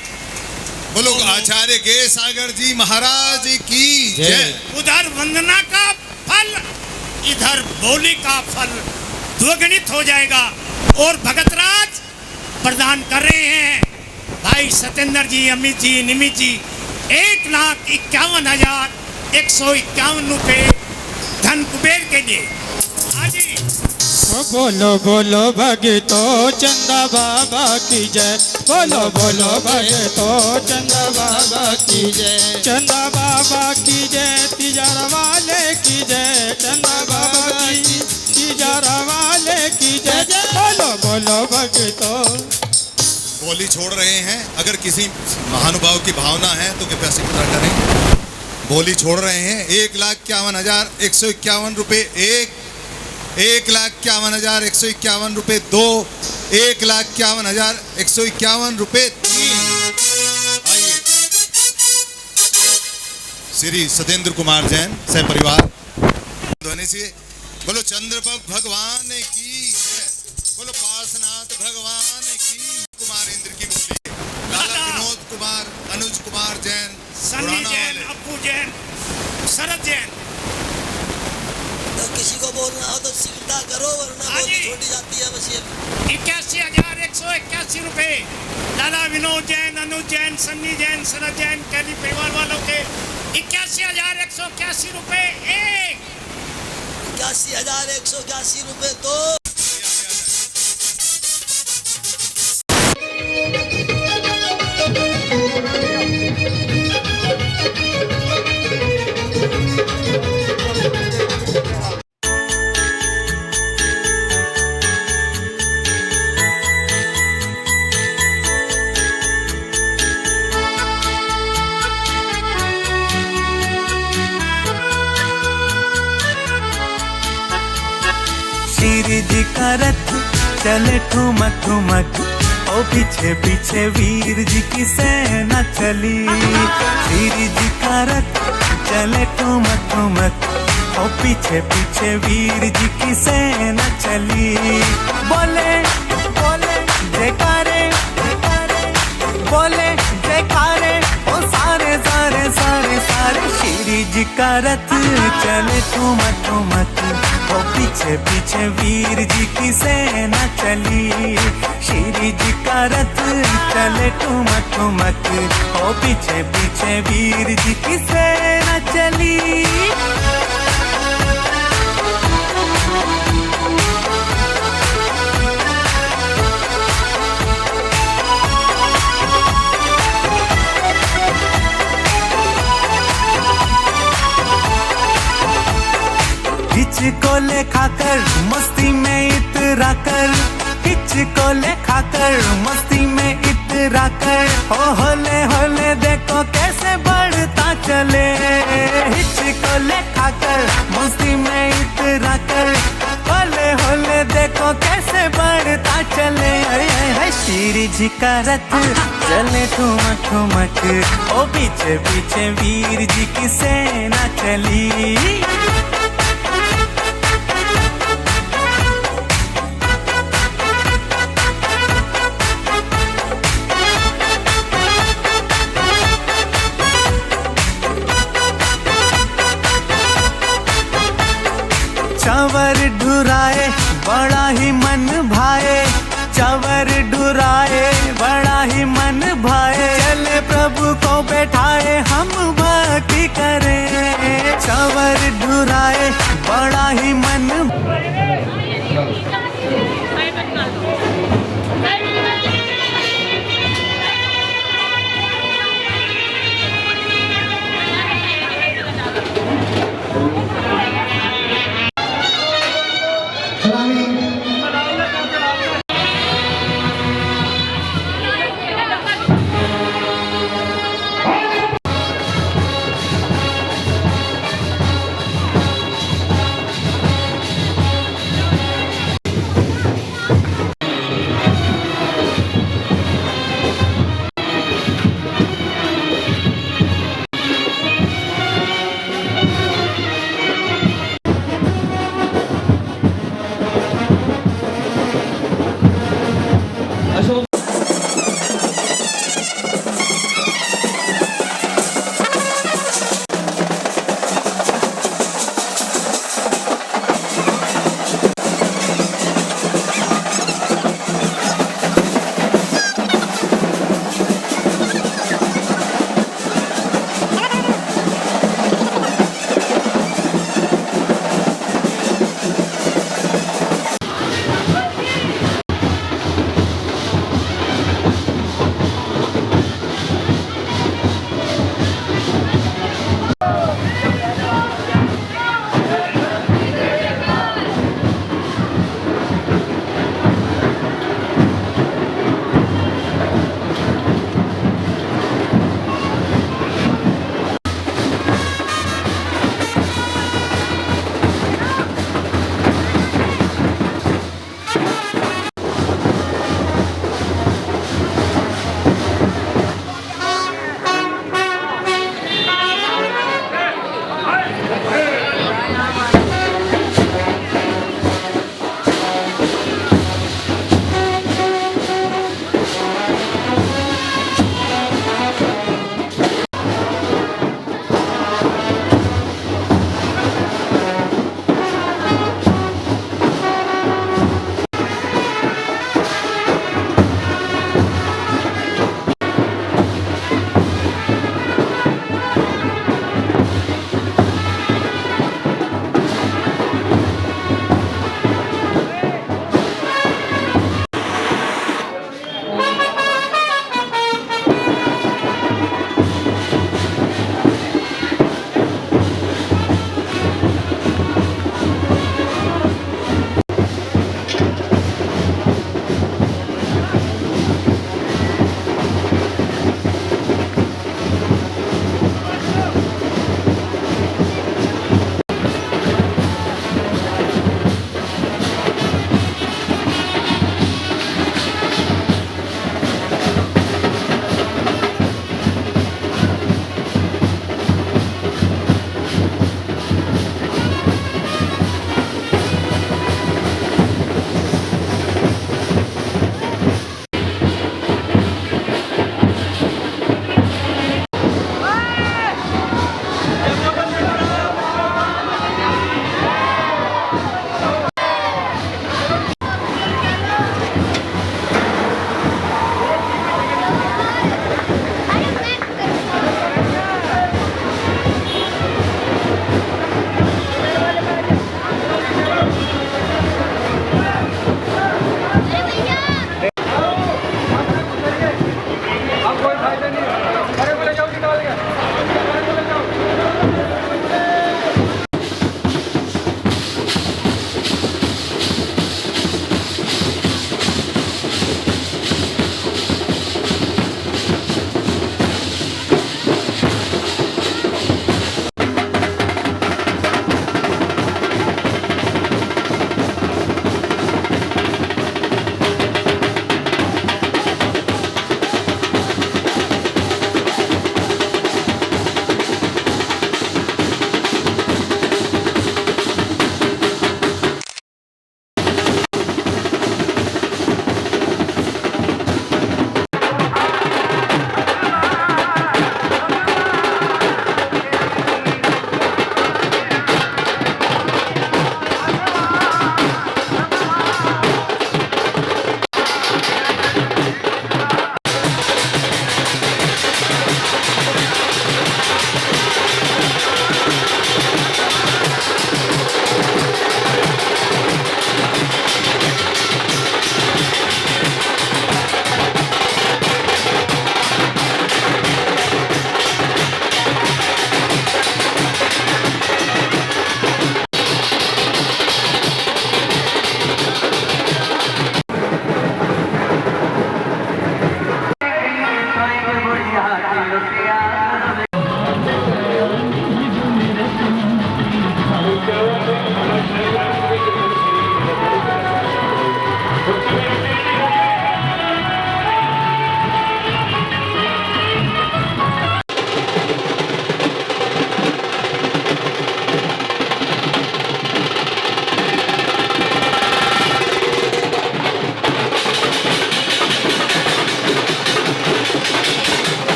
बोलो आचार्य के सागर जी महाराज की जय।
उधर वंदना का फल, इधर बोली का फल द्विगुणित हो जाएगा। और भगतराज प्रदान कर रहे हैं भाई सत्येंद्र जी, अमित जी, निमित जी 1,51,151 रुपये धन कुबेर के लिए। हाजी
बोलो बोलो भगतो चंदा बाबा की जय। बोलो बोलो भगतो चंदा बाबा की जय। चंदा बाबा की जय, तिजारा वाले की जय। चंदा बाबा की तिजारा वाले की जय। बोलो बोलो भगतो।
बोली छोड़ रहे हैं, अगर किसी महानुभाव की भावना है तो कृपया स्वीकार करें। बोली छोड़ रहे हैं 1,51,151 रुपये 1,51,151 रुपये 2, 1,51,151 रुपये 3। आइए श्री सत्येंद्र कुमार जैन सह परिवार ध्वनि से बोलो चंद्रप्रभ भगवान की जय। बोलो पार्श्वनाथ भगवान की। कुमार इंद्र की बोली लाला विनोद कुमार, अनुज कुमार जैन,
सन्नी जैन, अप्पू जैन, शरद जैन।
तो किसी को बोलना हो तो सीधा करो वरना बोली छोड़ी जाती है। बस ये
81,181 रुपये लाला विनोद जैन, अनुज जैन, सन्नी जैन, शरद जैन कैली परिवार वालों के 81,181 रुपये
81,181 रुपये 2।
श्री जी का रथ चले ठुमक ठुमक, ओ पीछे पीछे वीर जी की सेना चली। श्री जी का रथ चले ठुमक ठुमक, ओ पीछे पीछे वीर जी की सेना चली। बोले बोले जयकारे जयकारे, बोले जयकारे ओ सारे सारे सारे सारे। श्री जी का रथ चले ठुमक ठुमक, ओ पीछे पीछे वीर जी की सेना चली। श्री जी का रथ चले ठुमक ठुमक, ओ पीछे पीछे वीर जी की सेना चली। हिचको ले खाकर मस्ती में इतरा कर, हिचको ले खाकर मस्ती में इतरा कर, ओ होले होले देखो कैसे बढ़ता चले। हिचको ले खाकर मस्ती में इतरा कर, होले होले देखो कैसे बढ़ता चले। श्री जी का रथ चले ठुमक ठुमक, ओ पीछे पीछे वीर जी की सेना चली। चवर ढुराए बड़ा ही मन भाए, चवर ढुराए बड़ा ही मन भाए। चले प्रभु को बैठाए हम भक्ति करें, चवर ढुराए बड़ा ही मन।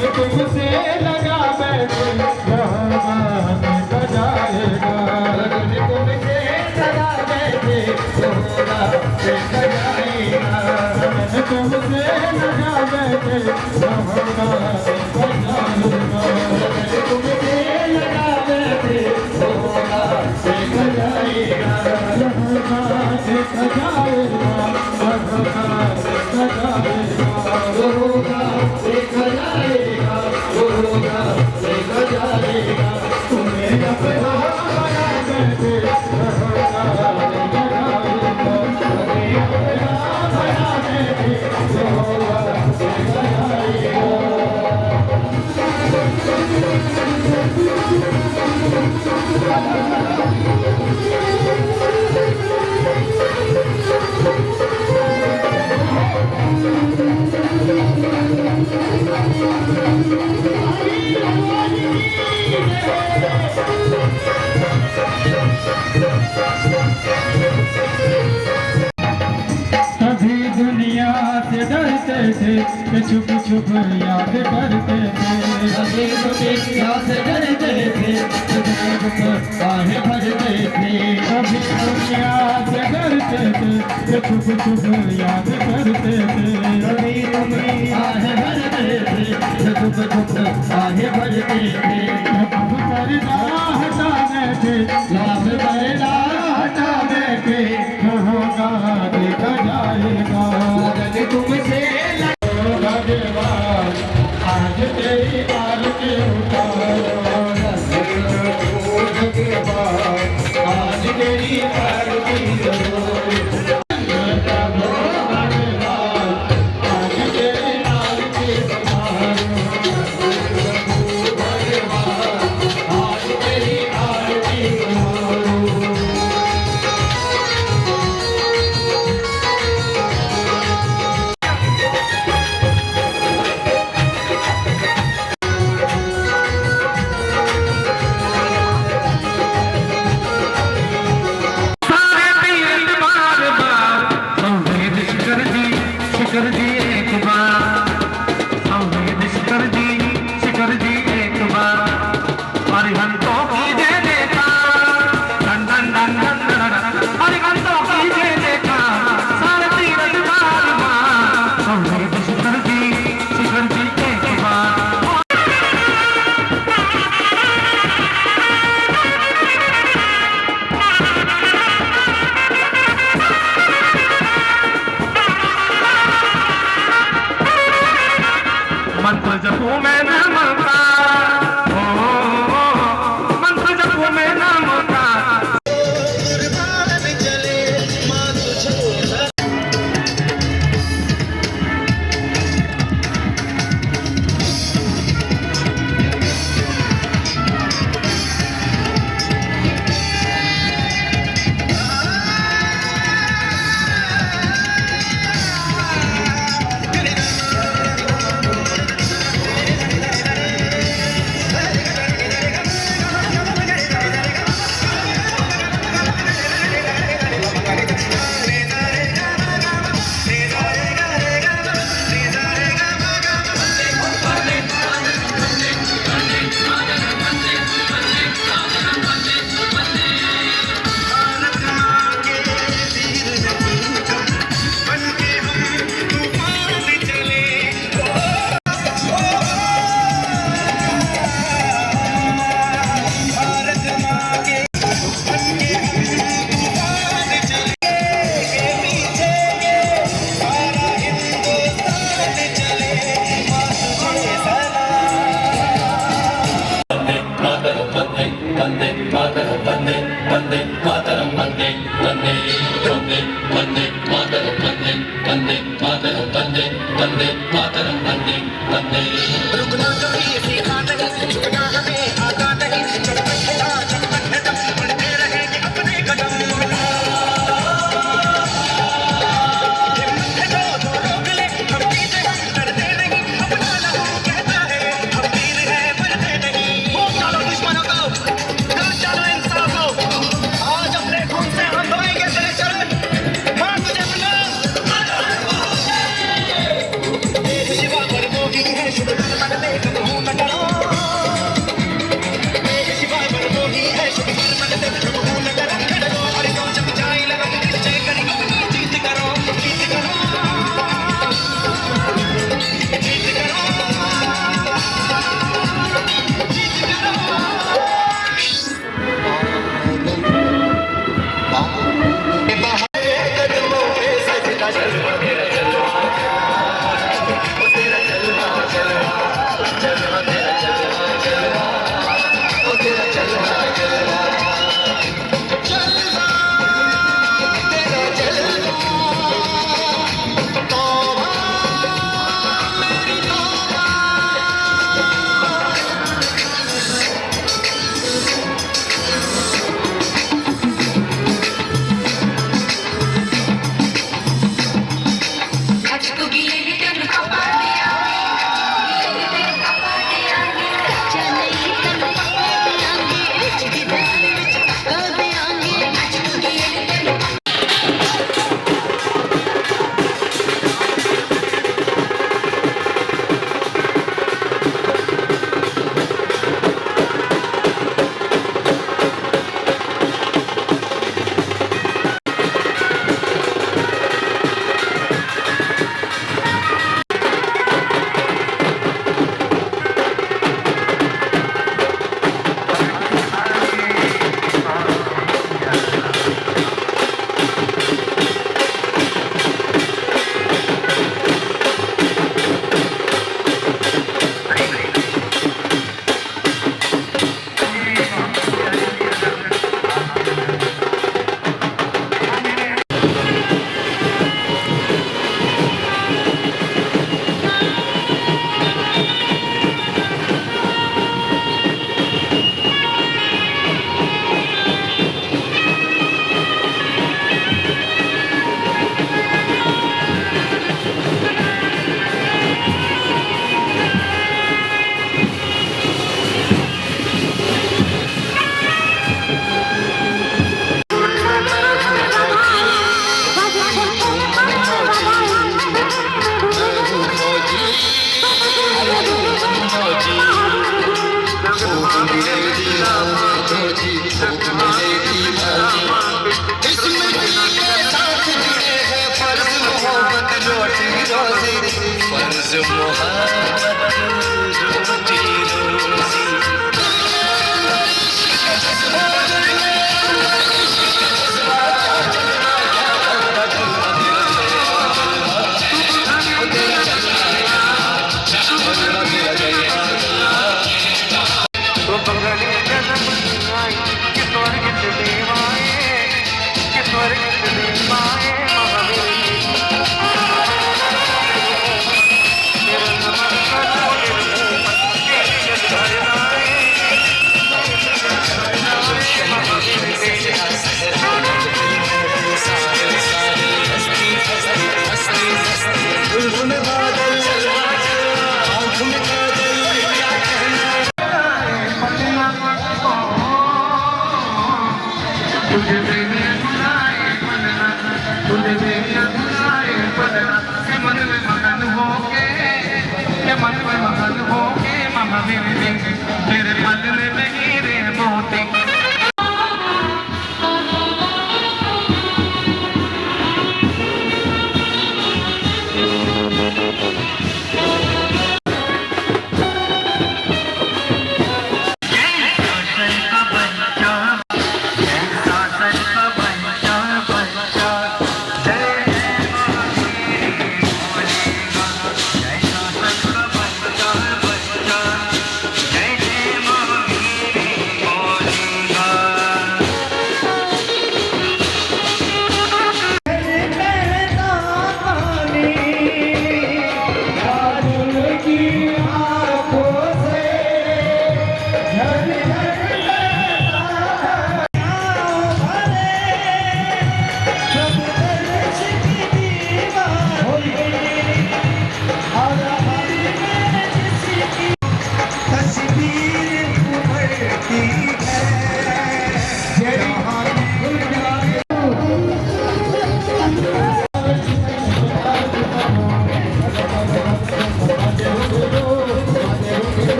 तुमसे लगा बैठे भगवान बजाएगा लगन तुमसे लगा बैठे भगवान बजाएगा लगन तुमसे लगा बैठे भगवान बजाएगा लगन तुमसे लगा बैठे भगवान बजाएगा भगवान बजाएगा भगवान बजाएगा होगा देखा जाएगा होगा देखा जाएगा तुम्हें अपना बना बैठे होगा देखा जाएगा तुम्हें अपना बना बैठे होगा देखा जाएगा कभी दुनिया से डरते थे कि छुप छुप याद करते थे कभी दुनिया से डरते थे आहे भरते थे कभी दुनिया से डरते थे कि छुप छुप याद करते थे कभी दुनिया से डरते थे कि छुप छुप आहे भरते थे अब पर्दा हटाने थे लाभ पर्दा हटाने के होगा देखा जाएगा लगन तुमसे होगा देवान आज तेरी आरती उतारो लगन देवान आज तेरी आरती उतारो आज तेरी आरती उतारो आज तेरी आरती उतारो शिखर जी एक बार संवेद शिखर जी एक बार अरिहंतों की जय देखा धन धन धन धन धन अरिहंतों की जय देखा सारथी रथ मारिमा संवेद शिखर जी एक बार मंत्र जपो में नाम का मंत्र जपो में नाम का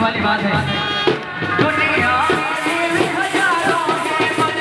वाली बात है दुनिया में हजारों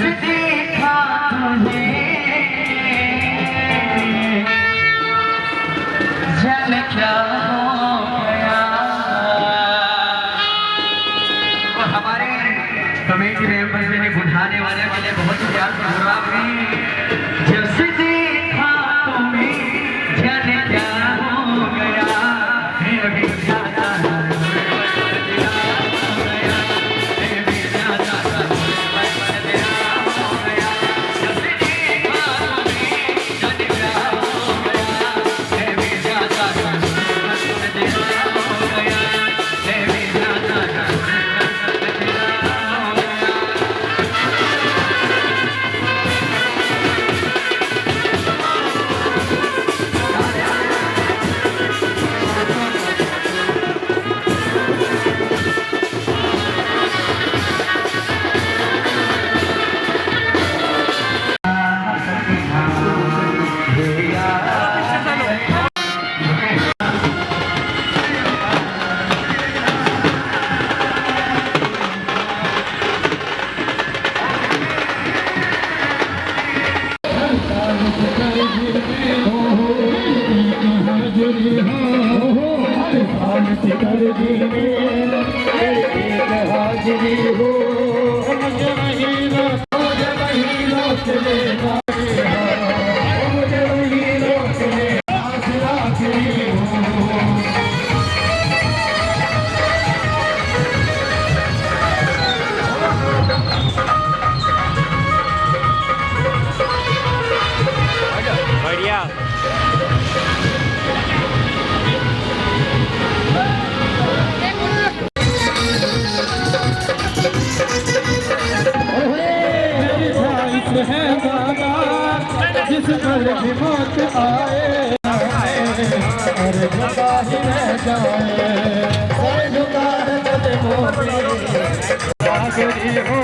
देखा जाने क्या हो गया। और हमारे कमेटी मेंबर ने बुझाने वाले बहुत ही प्यार से जवाब दी, जब से देखा तुम्हें जाने क्या हो गया। फिर भी जाता
जिस पर भी मौत आए और झुका ही रह जाए, सर झुका कदमों पे सागरी हो।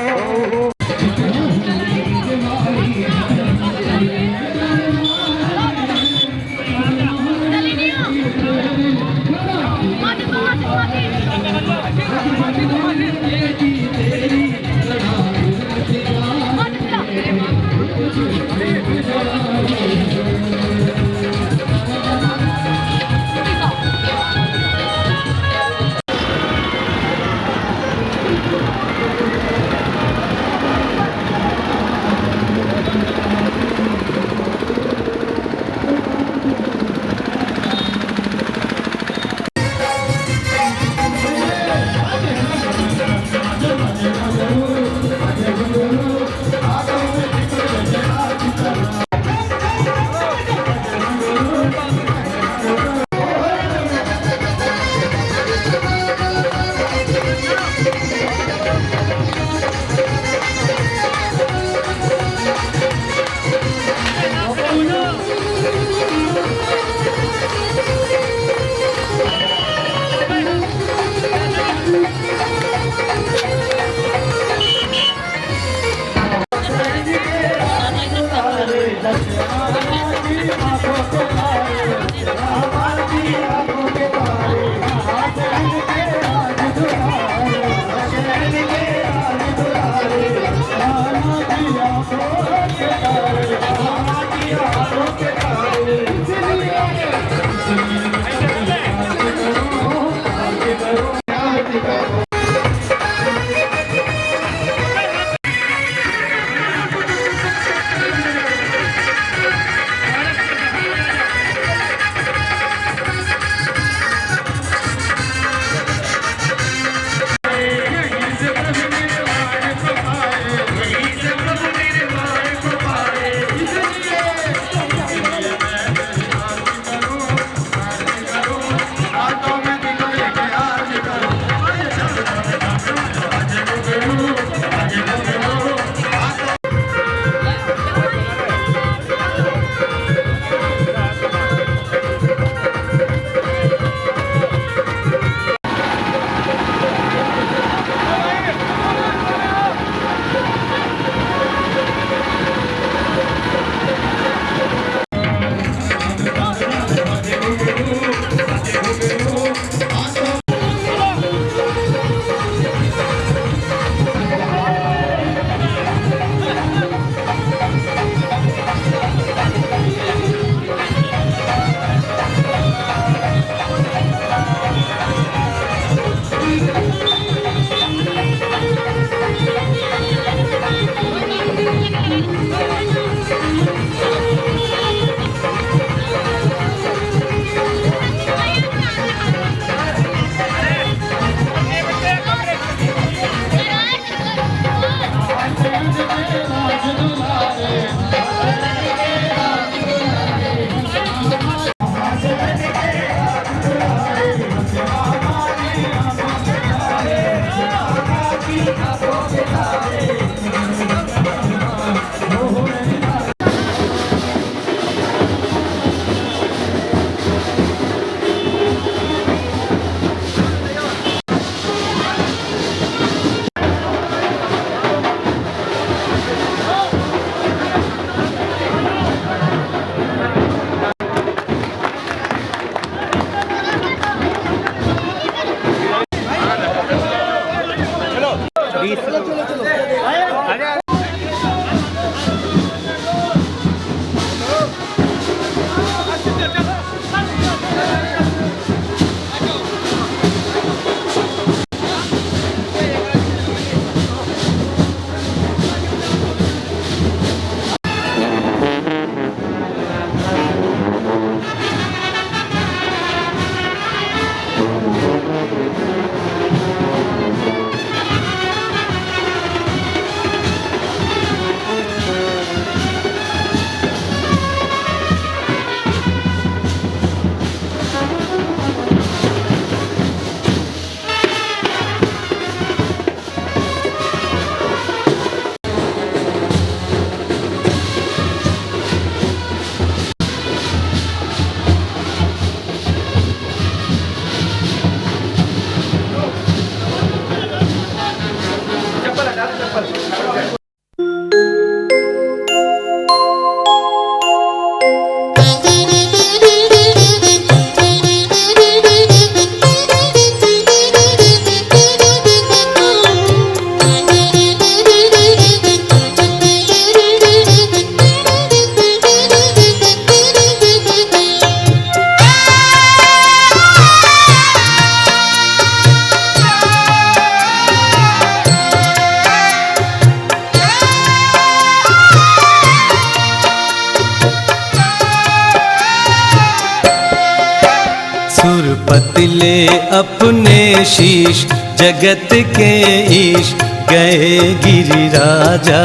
पतिले अपने शीश जगत के ईश गए गिरिराजा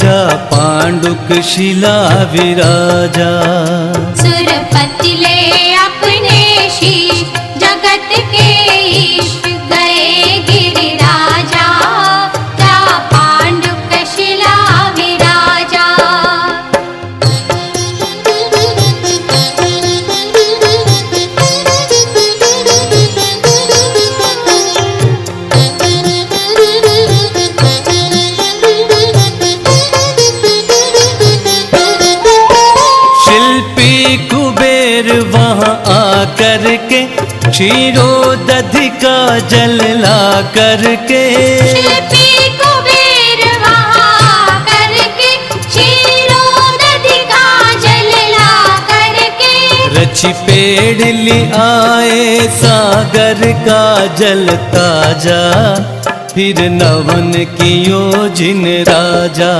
जा पांडुक शिला विराजा।
सुरपतिले अपने शीश जगत के ईश गए गिरिराजा जा पांडुक शिला विराजा।
वहाँ आकर के क्षीरोदधि का जल ला करके
शिल्पी कुबेर वहाँ करके क्षीरोदधि का जल ला करके
रचि पेड़ ली आए सागर का जल ताजा फिर नवन कियो जिन राजा।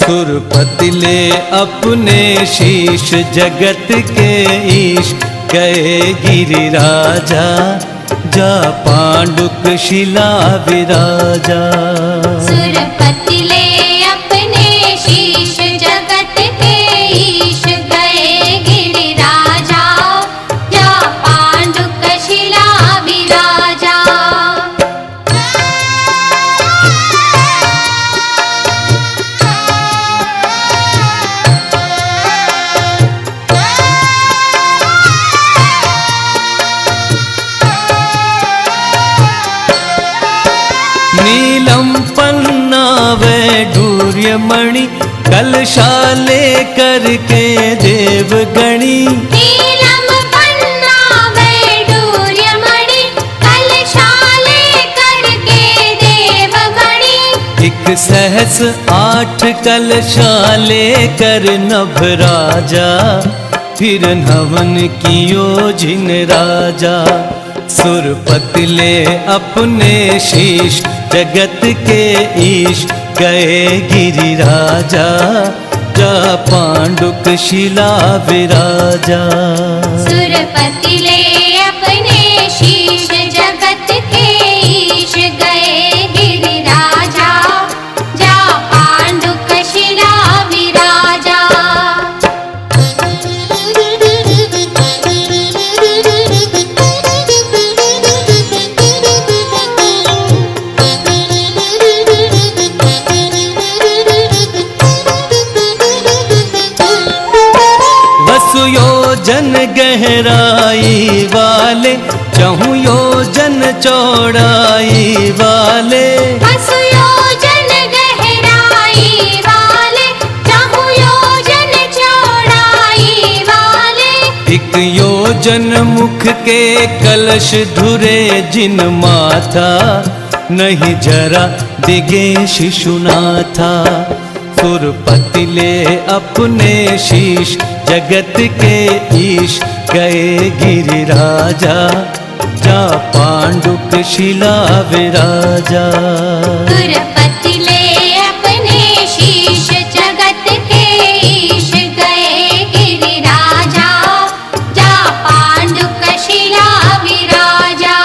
सुरपतिले अपने शीश जगत के ईश गए गिरिराजा जा पांडुक शिला विराजा।
सुरपतिले अपने शीश जगत के ईश गए गिरिराजा जा पांडुक शिला विराजा।
नीलम पन्ना वैडूर्यमणि कलशाले करके देवगणी
नीलम पन्ना वैडूर्यमणि कलशाले करके देवगणी।
एक सहस 8 कलशाले कर नभ राजा फिर नवन कियो जिन राजा। सुरपतिले अपने शीश जगत के ईश गए गिरिराजा जा पांडुक शिला विराजा।
सुरपतिले अपने शीश जगत के ईश गए गिरिराजा जा पांडुक
योजन गहराई वाले, चहु योजन चौड़ाई वाले।
10 योजन गहराई वाले, चहु योजन चौड़ाई वाले।
1 योजन मुख के कलश धुरे जिन माथा, नहीं जरा दिगे शिशुनाथा। सुरपति ले अपने शीश, जगत के ईश गए गिरिराजा, जा पांडुक शिला विराजा।
सुरपति ले अपने शीश, जगत के ईश गए गिरिराजा, जा पांडुक शिला विराजा।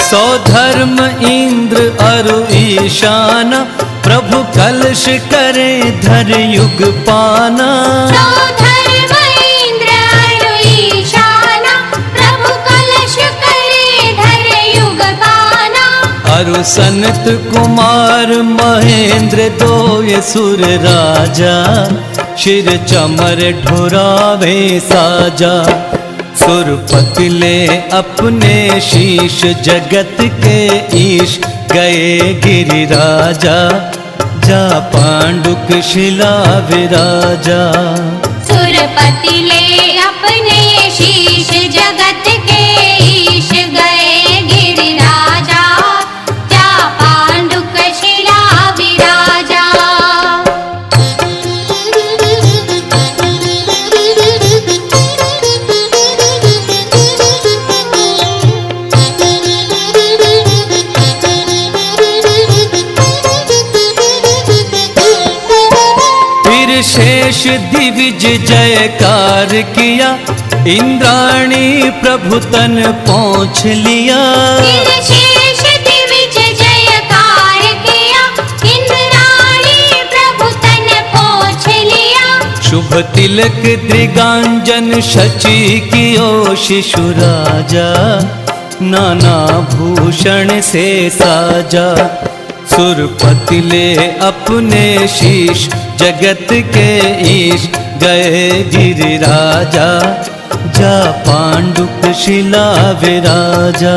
सौ धर्म इंद्र अरु ईशाना, प्रभु कलश करे धर युग पाना।
सौ धर्म इंद्र अरु ईशाना, प्रभु कलश करे धर युग पाना।
अरु सनत कुमार महेंद्र दोय सुर राजा, शिर चमर ढुरावे साजा। सुरपति ले अपने शीश, जगत के ईश गए गिरिराजा, जा पांडुक शिला विराजा।
सुरपति ले अपने शीश, जगत के ईश गए गिरिराजा, जा पांडुक शिला विराजा।
शेष दिविज जयकार किया, इंद्राणी प्रभु तन पहुँच लिया।
फिर शेष दिविज जयकार किया, इंद्राणी प्रभु तन पहुँच लिया।
शुभ तिलक त्रिगांजन शची कियो शिशु राजा, नाना भूषण से साजा। सुरपति ले अपने शीश, जगत के ईश गए गिरिराजा, जा पांडुक शिला विराजा।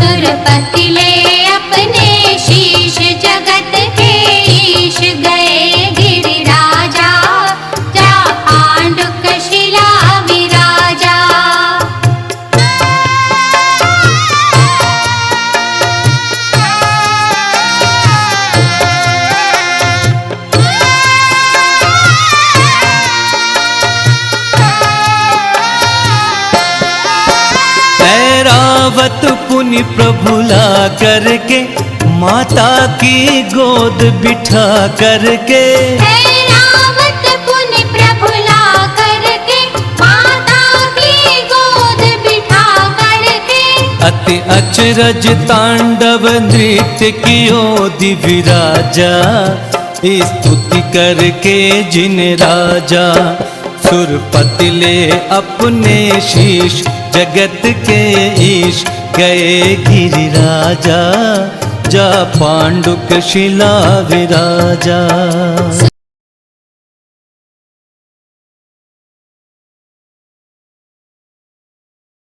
सुरपति ले अपने शीश, जगत के ईश गए गिरिराजा, जा पांडुक शिला विराजा।
ऐरावत पुनि प्रभुला करके, माता की गोद बिठा करके।
ऐरावत पुनि प्रभुला करके, माता की गोद बिठा करके।
अति अचरज तांडव नृत्य कियो दिव्य राजा, स्तुति करके जिन राजा। सुरपति ले अपने शीश, जगत के ईश गए गिरिराजा, जा पांडुक शिला विराजा।